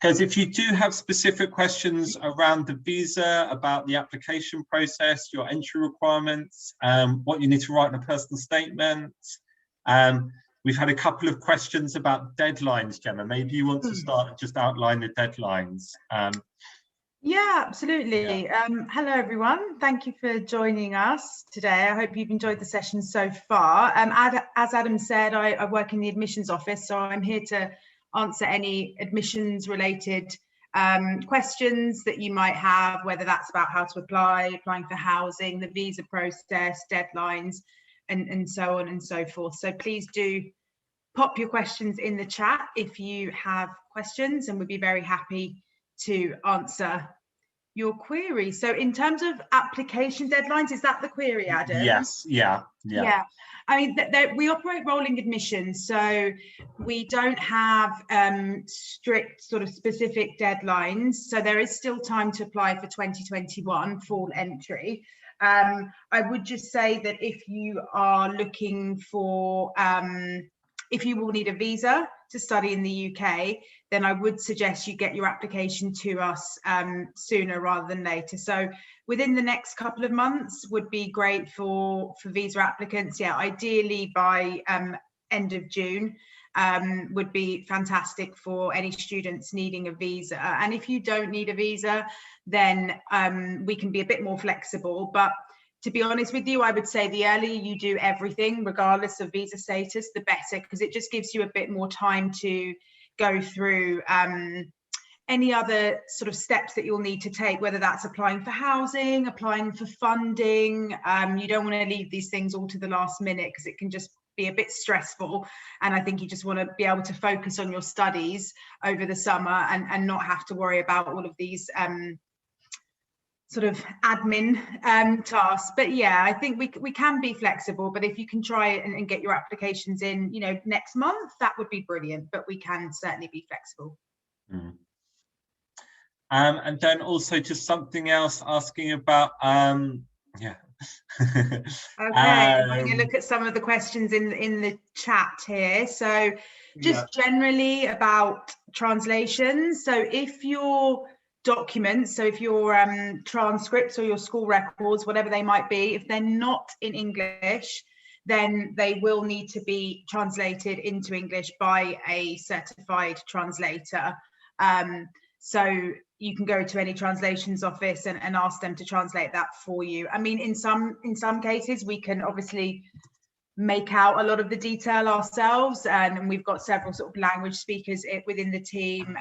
Guys, if you do have specific questions around the visa, about the application process, your entry requirements, what you need to write in a personal statement, we've had a couple of questions about deadlines, Gemma. Maybe you want to start and just outline the deadlines. Yeah, absolutely. Yeah. Hello, everyone. Thank you for joining us today. I hope you've enjoyed the session so far. As Adam said, I work in the admissions office, so I'm here to answer any admissions related questions that you might have, whether that's about how to applying for housing, the visa process, deadlines, and so on and so forth. So please do pop your questions in the chat if you have questions, and we'd be very happy to answer your query. So in terms of application deadlines, is that the query, Adam? Yes, yeah. I mean, we operate rolling admissions, so we don't have strict sort of specific deadlines. So there is still time to apply for 2021 fall entry. I would just say that if you are looking for, if you will need a visa to study in the UK, then I would suggest you get your application to us sooner rather than later. So within the next couple of months would be great for visa applicants. Yeah, ideally by end of June would be fantastic for any students needing a visa. And if you don't need a visa, then we can be a bit more flexible. But to be honest with you, I would say the earlier you do everything, regardless of visa status, the better, because it just gives you a bit more time to go through any other sort of steps that you'll need to take, whether that's applying for housing, applying for funding. You don't want to leave these things all to the last minute, because it can just be a bit stressful. And I think you just want to be able to focus on your studies over the summer and not have to worry about all of these sort of admin tasks. But yeah, I think we can be flexible, but if you can try it and get your applications in, you know, next month, that would be brilliant. But we can certainly be flexible. And then also just something else asking about okay, I'm going to look at some of the questions in the chat here. So just generally about translations. So if your documents, so if your transcripts or your school records, whatever they might be, if they're not in English, then they will need to be translated into English by a certified translator. So you can go to any translations office and ask them to translate that for you. I mean, in some cases, we can obviously make out a lot of the detail ourselves, and we've got several sort of language speakers within the team.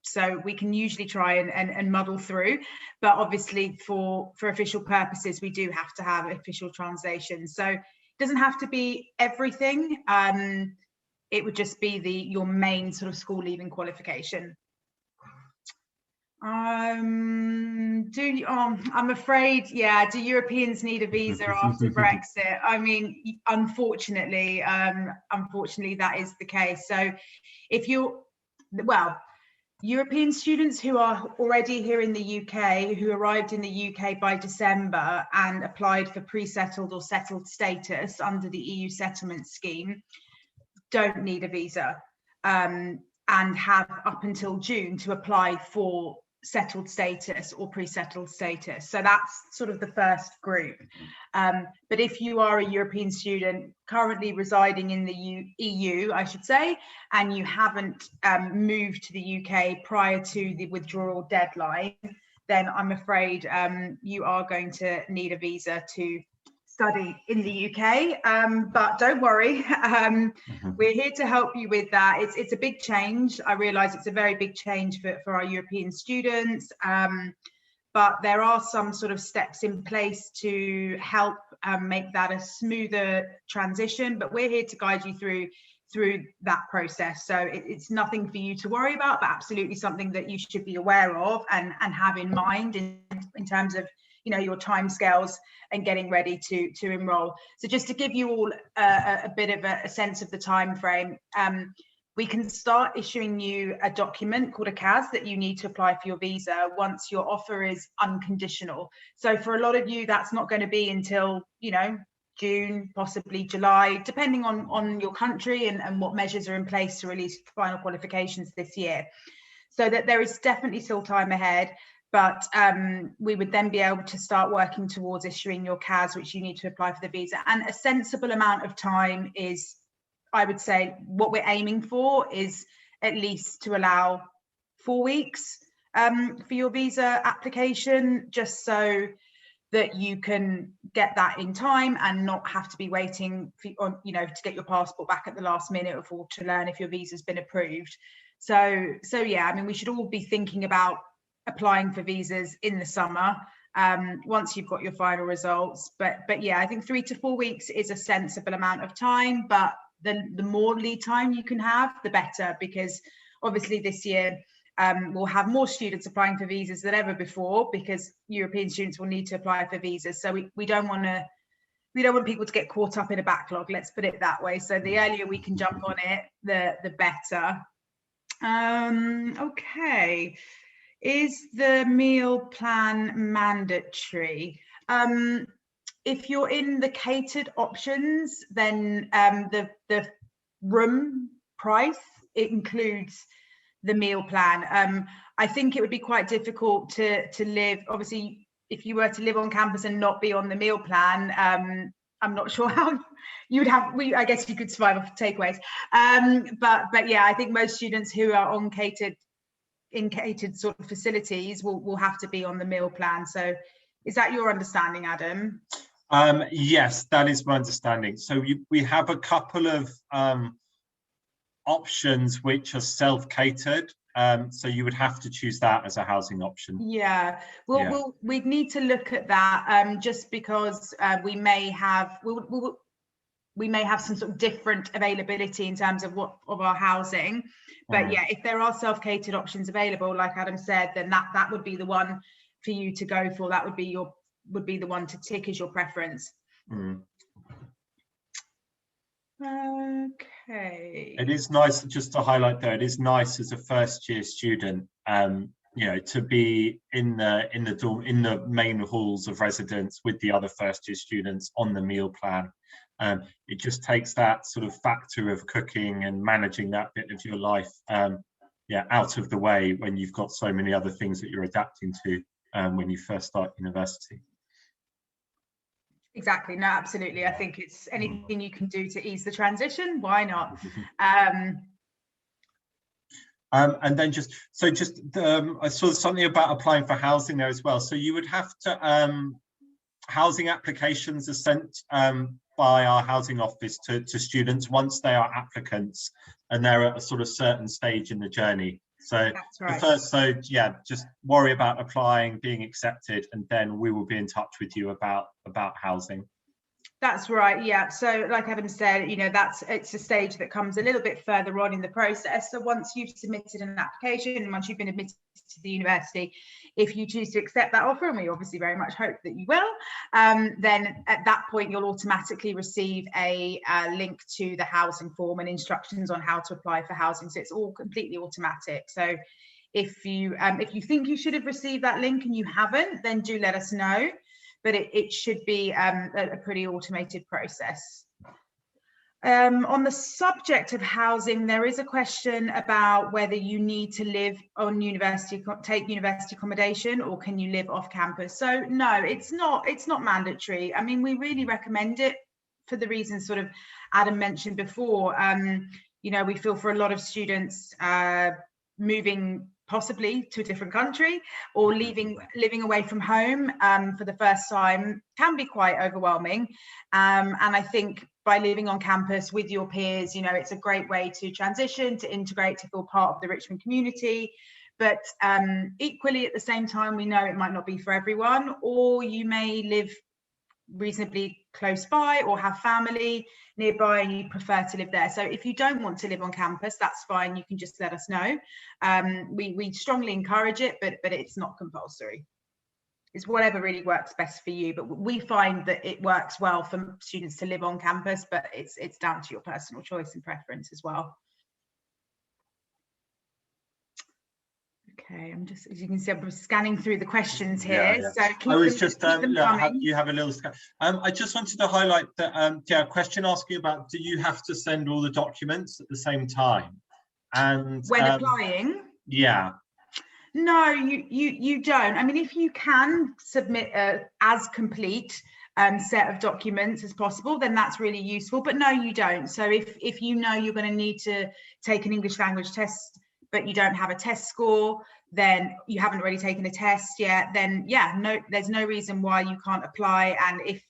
So we can usually try and muddle through, but obviously for official purposes, we do have to have official translations. So it doesn't have to be everything. It would just be your main sort of school leaving qualification. I'm afraid, yeah. Do Europeans need a visa after Brexit? I mean, unfortunately, that is the case. So if European students who are already here in the UK, who arrived in the UK by December and applied for pre-settled or settled status under the EU settlement scheme, don't need a visa and have up until June to apply for settled status or pre-settled status. So that's sort of the first group. But if you are a European student currently residing in the EU, I should say, and you haven't moved to the UK prior to the withdrawal deadline, then I'm afraid you are going to need a visa to study in the UK. But don't worry, we're here to help you with that. It's a big change. I realise it's a very big change for our European students, but there are some sort of steps in place to help make that a smoother transition. But we're here to guide you through that process. So it's nothing for you to worry about, but absolutely something that you should be aware of and have in mind in terms of, you know, your timescales and getting ready to enroll. So just to give you all a bit of a sense of the time frame, we can start issuing you a document called a CAS that you need to apply for your visa once your offer is unconditional. So for a lot of you, that's not going to be until, you know, June, possibly July, depending on your country and what measures are in place to release final qualifications this year. So that there is definitely still time ahead, but we would then be able to start working towards issuing your CAS, which you need to apply for the visa. And a sensible amount of time is, I would say, what we're aiming for is at least to allow 4 weeks for your visa application, just so that you can get that in time and not have to be waiting for, you know, to get your passport back at the last minute or to learn if your visa's been approved. So yeah, I mean, we should all be thinking about applying for visas in the summer once you've got your final results. But yeah, I think 3 to 4 weeks is a sensible amount of time, but the more lead time you can have, the better, because obviously this year we'll have more students applying for visas than ever before, because European students will need to apply for visas. So we don't want people to get caught up in a backlog, let's put it that way. So the earlier we can jump on it, the better. Okay, is the meal plan mandatory? If you're in the catered options, then the room price, it includes the meal plan. I think it would be quite difficult to live, obviously, if you were to live on campus and not be on the meal plan. I'm not sure how you would have, I guess you could survive off takeaways. But yeah, I think most students who are on catered sort of facilities will have to be on the meal plan. So is that your understanding, Adam? Yes, that is my understanding. So we have a couple of options which are self-catered. So you would have to choose that as a housing option. Yeah, we'd need to look at that, just because we may have some sort of different availability in terms of our housing. But yeah, if there are self-catered options available, like Adam said, then that would be the one for you to go for. That would be the one to tick as your preference. Okay. It is nice, just to highlight there, it is nice as a first year student, you know, to be in the dorm, in the main halls of residence with the other first year students on the meal plan. It just takes that sort of factor of cooking and managing that bit of your life, out of the way when you've got so many other things that you're adapting to when you first start university. Exactly. No, absolutely. I think it's anything you can do to ease the transition. Why not? And then I saw something about applying for housing there as well. So you would have to, housing applications are sent by our housing office to students once they are applicants and they're at a sort of certain stage in the journey. So that's right. Just worry about applying, being accepted, and then we will be in touch with you about housing. That's right. Yeah. So like Evan said, you know, it's a stage that comes a little bit further on in the process. So once you've submitted an application and once you've been admitted to the university, if you choose to accept that offer, and we obviously very much hope that you will, then at that point you'll automatically receive a link to the housing form and instructions on how to apply for housing. So it's all completely automatic. So if you think you should have received that link and you haven't, then do let us know. But it should be a pretty automated process. On the subject of housing, there is a question about whether you need to live on take university accommodation, or can you live off campus. So no, it's not mandatory. I mean, we really recommend it for the reasons sort of Adam mentioned before. You know, we feel for a lot of students moving possibly to a different country or living away from home for the first time can be quite overwhelming. And I think by living on campus with your peers, you know, it's a great way to transition, to integrate, to feel part of the Richmond community. But equally, at the same time, we know it might not be for everyone, or you may live reasonably close by or have family nearby and you prefer to live there. So if you don't want to live on campus, that's fine. You can just let us know. We strongly encourage it, but it's not compulsory. It's whatever really works best for you. But we find that it works well for students to live on campus, but it's down to your personal choice and preference as well. Okay, I'm just, as you can see, I'm scanning through the questions here. Yeah. So I was just you have a little scan. I just wanted to highlight that a question asking about, do you have to send all the documents at the same time? And when applying? Yeah. No, you don't. I mean, if you can submit as complete set of documents as possible, then that's really useful. But no, you don't. So if you know you're going to need to take an English language test, but you don't have a test score, then you haven't really taken a test yet, then yeah, no, there's no reason why you can't apply. And if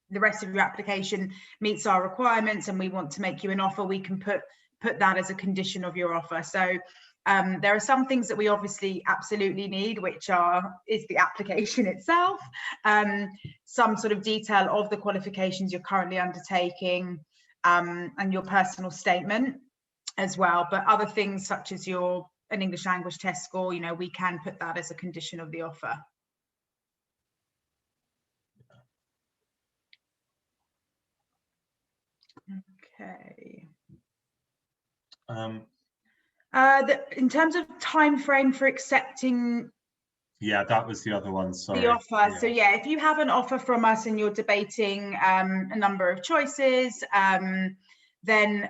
the rest of your application meets our requirements and we want to make you an offer, we can put that as a condition of your offer. So there are some things that we obviously absolutely need, which is the application itself, some sort of detail of the qualifications you're currently undertaking, and your personal statement as well. But other things such as an English language test score, you know, we can put that as a condition of the offer. Okay. In terms of time frame for accepting, yeah, that was the other one. Sorry. The offer. Yeah. So yeah, if you have an offer from us and you're debating a number of choices, then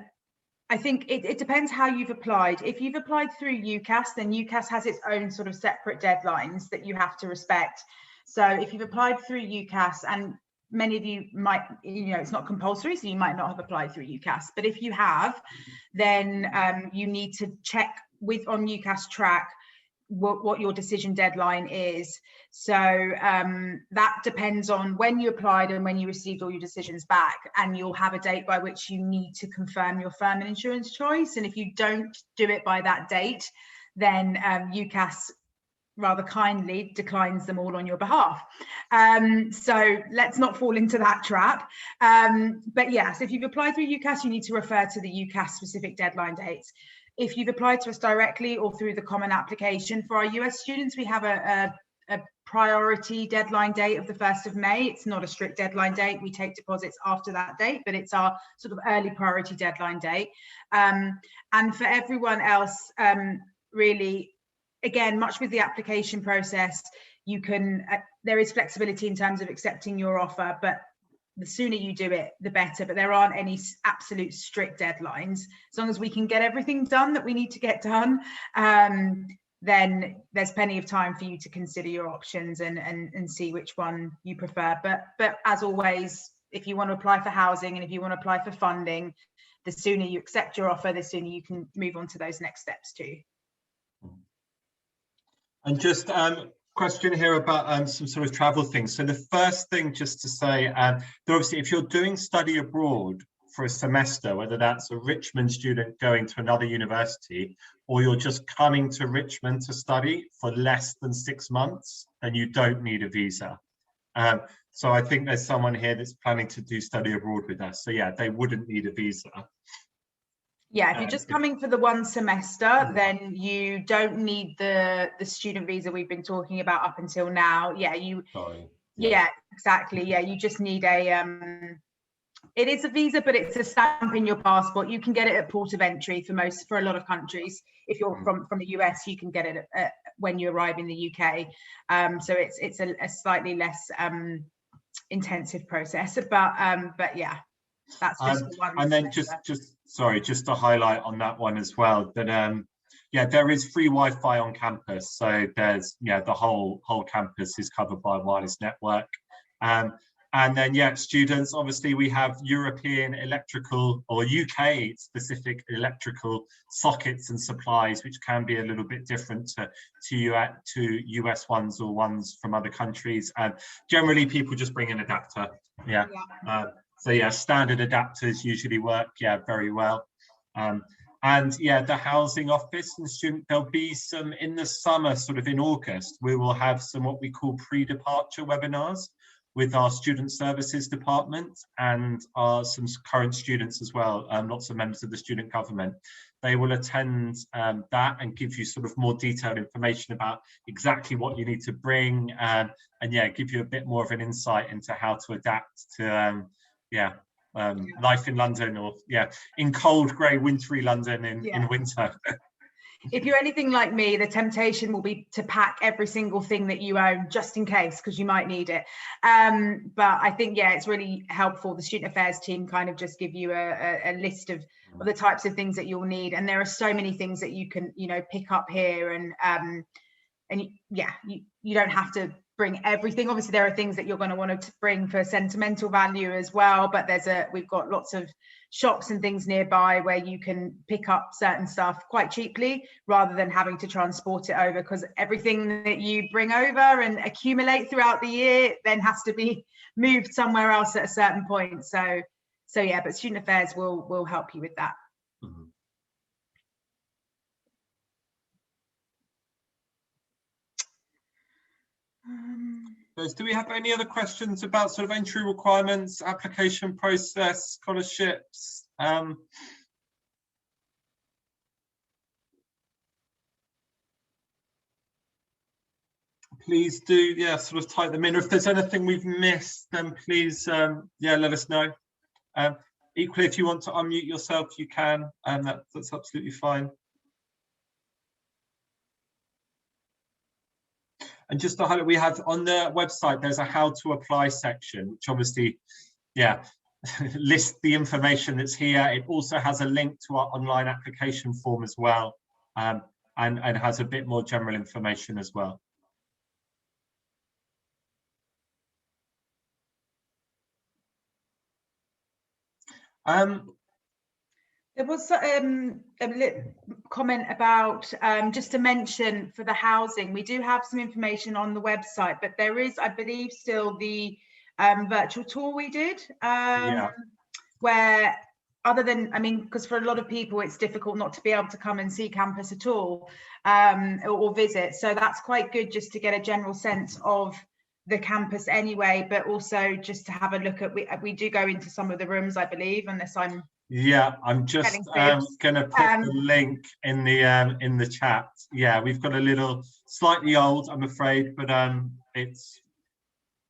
I think it depends how you've applied. If you've applied through UCAS, then UCAS has its own sort of separate deadlines that you have to respect. So if you've applied through UCAS, and many of you might, you know, it's not compulsory, so you might not have applied through UCAS. But if you have, then you need to check on UCAS track what your decision deadline is. So that depends on when you applied and when you received all your decisions back, and you'll have a date by which you need to confirm your firm and insurance choice. And if you don't do it by that date, then UCAS rather kindly declines them all on your behalf. So let's not fall into that trap. But yes, if you've applied through UCAS, you need to refer to the UCAS specific deadline dates. If you've applied to us directly or through the common application, for our US students, we have a priority deadline date of the 1st of May. It's not a strict deadline date. We take deposits after that date, but it's our sort of early priority deadline date. And for everyone else, really, again, much with the application process, you can, there is flexibility in terms of accepting your offer, but the sooner you do it, the better. But there aren't any absolute strict deadlines. As long as we can get everything done that we need to get done, then there's plenty of time for you to consider your options and see which one you prefer. But as always, if you want to apply for housing and if you want to apply for funding, the sooner you accept your offer, the sooner you can move on to those next steps too. And just question here about some sort of travel things. So the first thing, just to say, that obviously if you're doing study abroad for a semester, whether that's a Richmond student going to another university, or you're just coming to Richmond to study for less than 6 months, then you don't need a visa. So I think there's someone here that's planning to do study abroad with us. So yeah, they wouldn't need a visa. Yeah, if you're just coming for the one semester, then you don't need the student visa we've been talking about up until now. Yeah, yeah, exactly. Yeah, you just need it is a visa, but it's a stamp in your passport. You can get it at port of entry for a lot of countries. If you're from the US, you can get it when you arrive in the UK. So it's a slightly less intensive process, but yeah. That's just for one and then semester. just to highlight on that one as well, that yeah, there is free Wi-Fi on campus. So there's, yeah, the whole campus is covered by a wireless network. And then, yeah, students, obviously we have European electrical or UK specific electrical sockets and supplies, which can be a little bit different to US ones or ones from other countries. And generally people just bring an adapter. Yeah. So yeah, standard adapters usually work, yeah, very well. And yeah, the housing office and student, there'll be some in the summer, sort of in August, we will have some what we call pre-departure webinars with our student services department and some current students as well, lots of members of the student government. They will attend that and give you sort of more detailed information about exactly what you need to bring, and yeah, give you a bit more of an insight into how to adapt to life in London, or yeah, in cold, grey, wintry London in winter. If you're anything like me, the temptation will be to pack every single thing that you own just in case, because you might need it. But I think, yeah, it's really helpful. The student affairs team kind of just give you a list of the types of things that you'll need. And there are so many things that you can, pick up here. And yeah, you don't have to bring everything. Obviously, there are things that you're going to want to bring for sentimental value as well. But we've got lots of shops and things nearby where you can pick up certain stuff quite cheaply rather than having to transport it over, because everything that you bring over and accumulate throughout the year then has to be moved somewhere else at a certain point. So yeah, but student affairs will help you with that. Mm-hmm. Do we have any other questions about sort of entry requirements, application process, scholarships? Please do, yeah, sort of type them in. Or if there's anything we've missed, then please, yeah, let us know. Equally, if you want to unmute yourself, you can, and that's absolutely fine. And just to highlight, we have on the website, there's a how to apply section, which obviously, yeah, lists the information that's here. It also has a link to our online application form as well, and has a bit more general information as well. There was a comment about, just to mention for the housing, we do have some information on the website, but there is, I believe, still the virtual tour we did, where other than, I mean, because for a lot of people, it's difficult not to be able to come and see campus at all, or visit. So that's quite good just to get a general sense of the campus anyway, but also just to have a look at, we do go into some of the rooms, I believe, unless I'm... Yeah, I'm just going to put the link in the chat. Yeah, we've got a little slightly old, I'm afraid, but it's,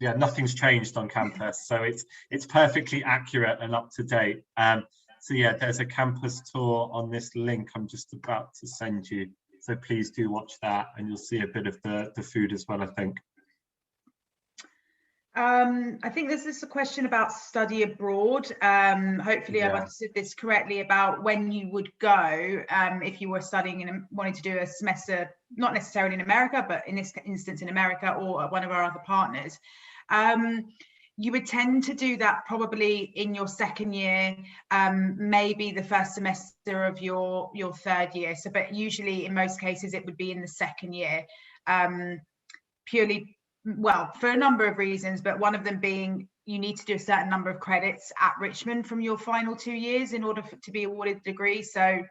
yeah, nothing's changed on campus, so it's perfectly accurate and up to date. So yeah, there's a campus tour on this link I'm just about to send you. So please do watch that, and you'll see a bit of the food as well, I think. I think this is a question about study abroad. Hopefully I've understood this correctly, about when you would go if you were studying and wanting to do a semester, not necessarily in America, but in this instance in America or one of our other partners. You would tend to do that probably in your second year, maybe the first semester of your third year. So, but usually in most cases it would be in the second year, purely, well, for a number of reasons, but one of them being you need to do a certain number of credits at Richmond from your final 2 years in order to be awarded the degree. So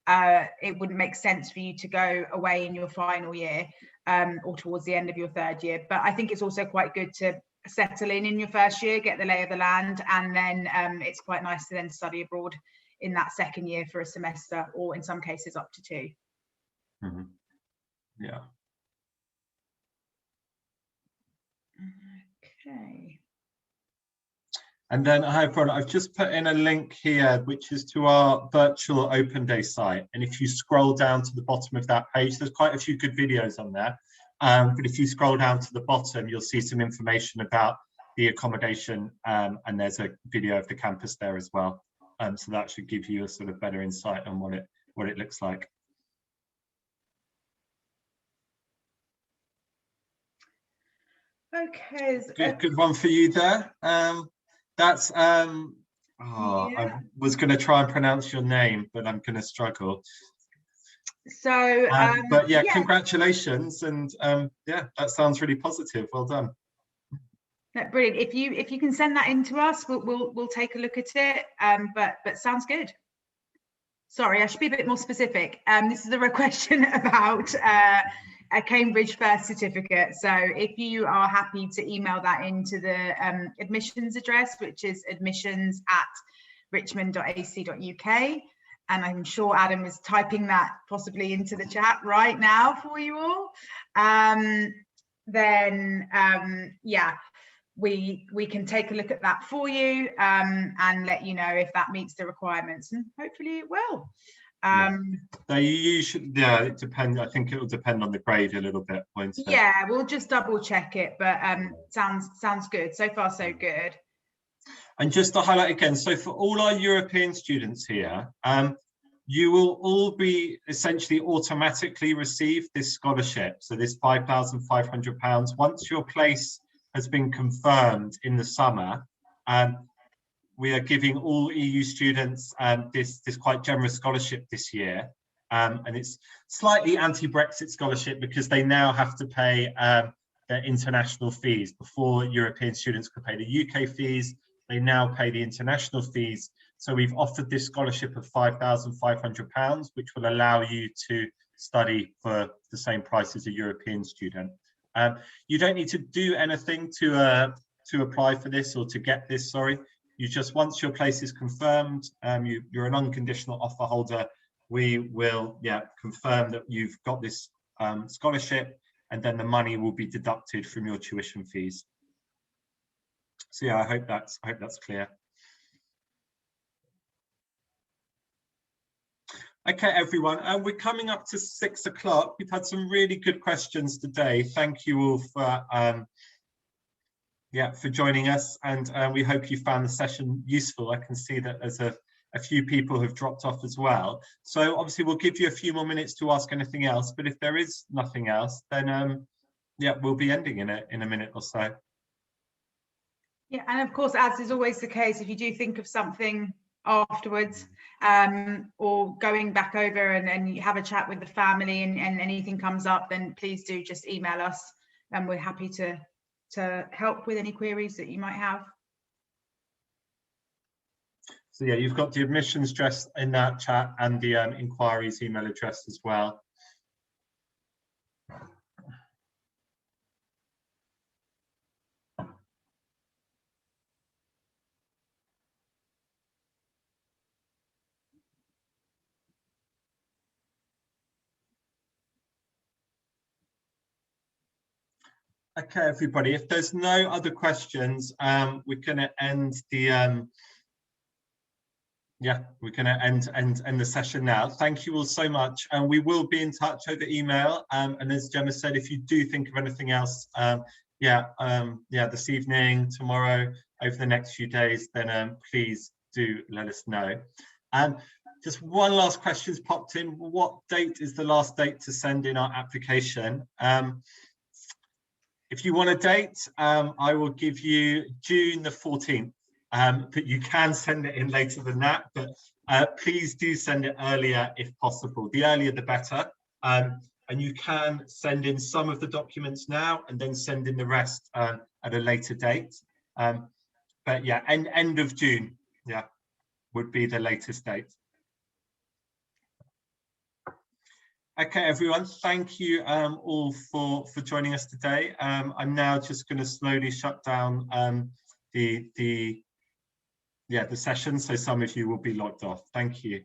it wouldn't make sense for you to go away in your final year or towards the end of your third year. But I think it's also quite good to settle in your first year, get the lay of the land, and then it's quite nice to then study abroad in that second year for a semester, or in some cases up to 2. Mm-hmm. Yeah. Okay. And then I've just put in a link here, which is to our virtual open day site. And if you scroll down to the bottom of that page, there's quite a few good videos on there. But if you scroll down to the bottom, you'll see some information about the accommodation, and there's a video of the campus there as well. So that should give you a sort of better insight on what it looks like. Okay. Good one for you there. That's I was going to try and pronounce your name, but I'm going to struggle. So, but yeah, congratulations, and yeah, that sounds really positive. Well done. Brilliant. If you can send that in to us, we'll take a look at it. But sounds good. Sorry, I should be a bit more specific. This is a question about a Cambridge First certificate. So if you are happy to email that into the admissions address, which is admissions@richmond.ac.uk. And I'm sure Adam is typing that possibly into the chat right now for you all. Yeah, we can take a look at that for you and let you know if that meets the requirements, and hopefully it will. It depends. I think it will depend on the grade a little bit, won't it? Yeah, we'll just double check it, but sounds good. So far, so good. And just to highlight again, so for all our European students here, you will all be essentially automatically receive this scholarship. So this £5,500, once your place has been confirmed in the summer, we are giving all EU students this quite generous scholarship this year. And it's slightly anti-Brexit scholarship because they now have to pay their international fees. Before, European students could pay the UK fees. They now pay the international fees. So we've offered this scholarship of £5,500, which will allow you to study for the same price as a European student. You don't need to do anything to apply for this or to get this, sorry. You just, once your place is confirmed, you're an unconditional offer holder, we will confirm that you've got this scholarship, and then the money will be deducted from your tuition fees. So yeah, I hope that's clear. Okay, everyone, we're coming up to 6 o'clock. We've had some really good questions today. Thank you all for joining us, and we hope you found the session useful. I can see that there's a few people have dropped off as well. So obviously we'll give you a few more minutes to ask anything else, but if there is nothing else, then we'll be ending in a minute or so. Yeah, and of course, as is always the case, if you do think of something afterwards, or going back over and you have a chat with the family and anything comes up, then please do just email us, and we're happy to help with any queries that you might have. So yeah, you've got the admissions address in that chat and the inquiries email address as well. Okay, everybody, if there's no other questions, we're going to end the end the session now. Thank you all so much, and we will be in touch over email. And as Gemma said, if you do think of anything else, this evening, tomorrow, over the next few days, then please do let us know. Just one last question's popped in. What date is the last date to send in our application? If you want a date, I will give you June the 14th, but you can send it in later than that, but please do send it earlier if possible. The earlier the better. And you can send in some of the documents now and then send in the rest at a later date. But yeah, end of June, would be the latest date. Okay, everyone, thank you all for joining us today. I'm now just going to slowly shut down the session, so some of you will be logged off. Thank you.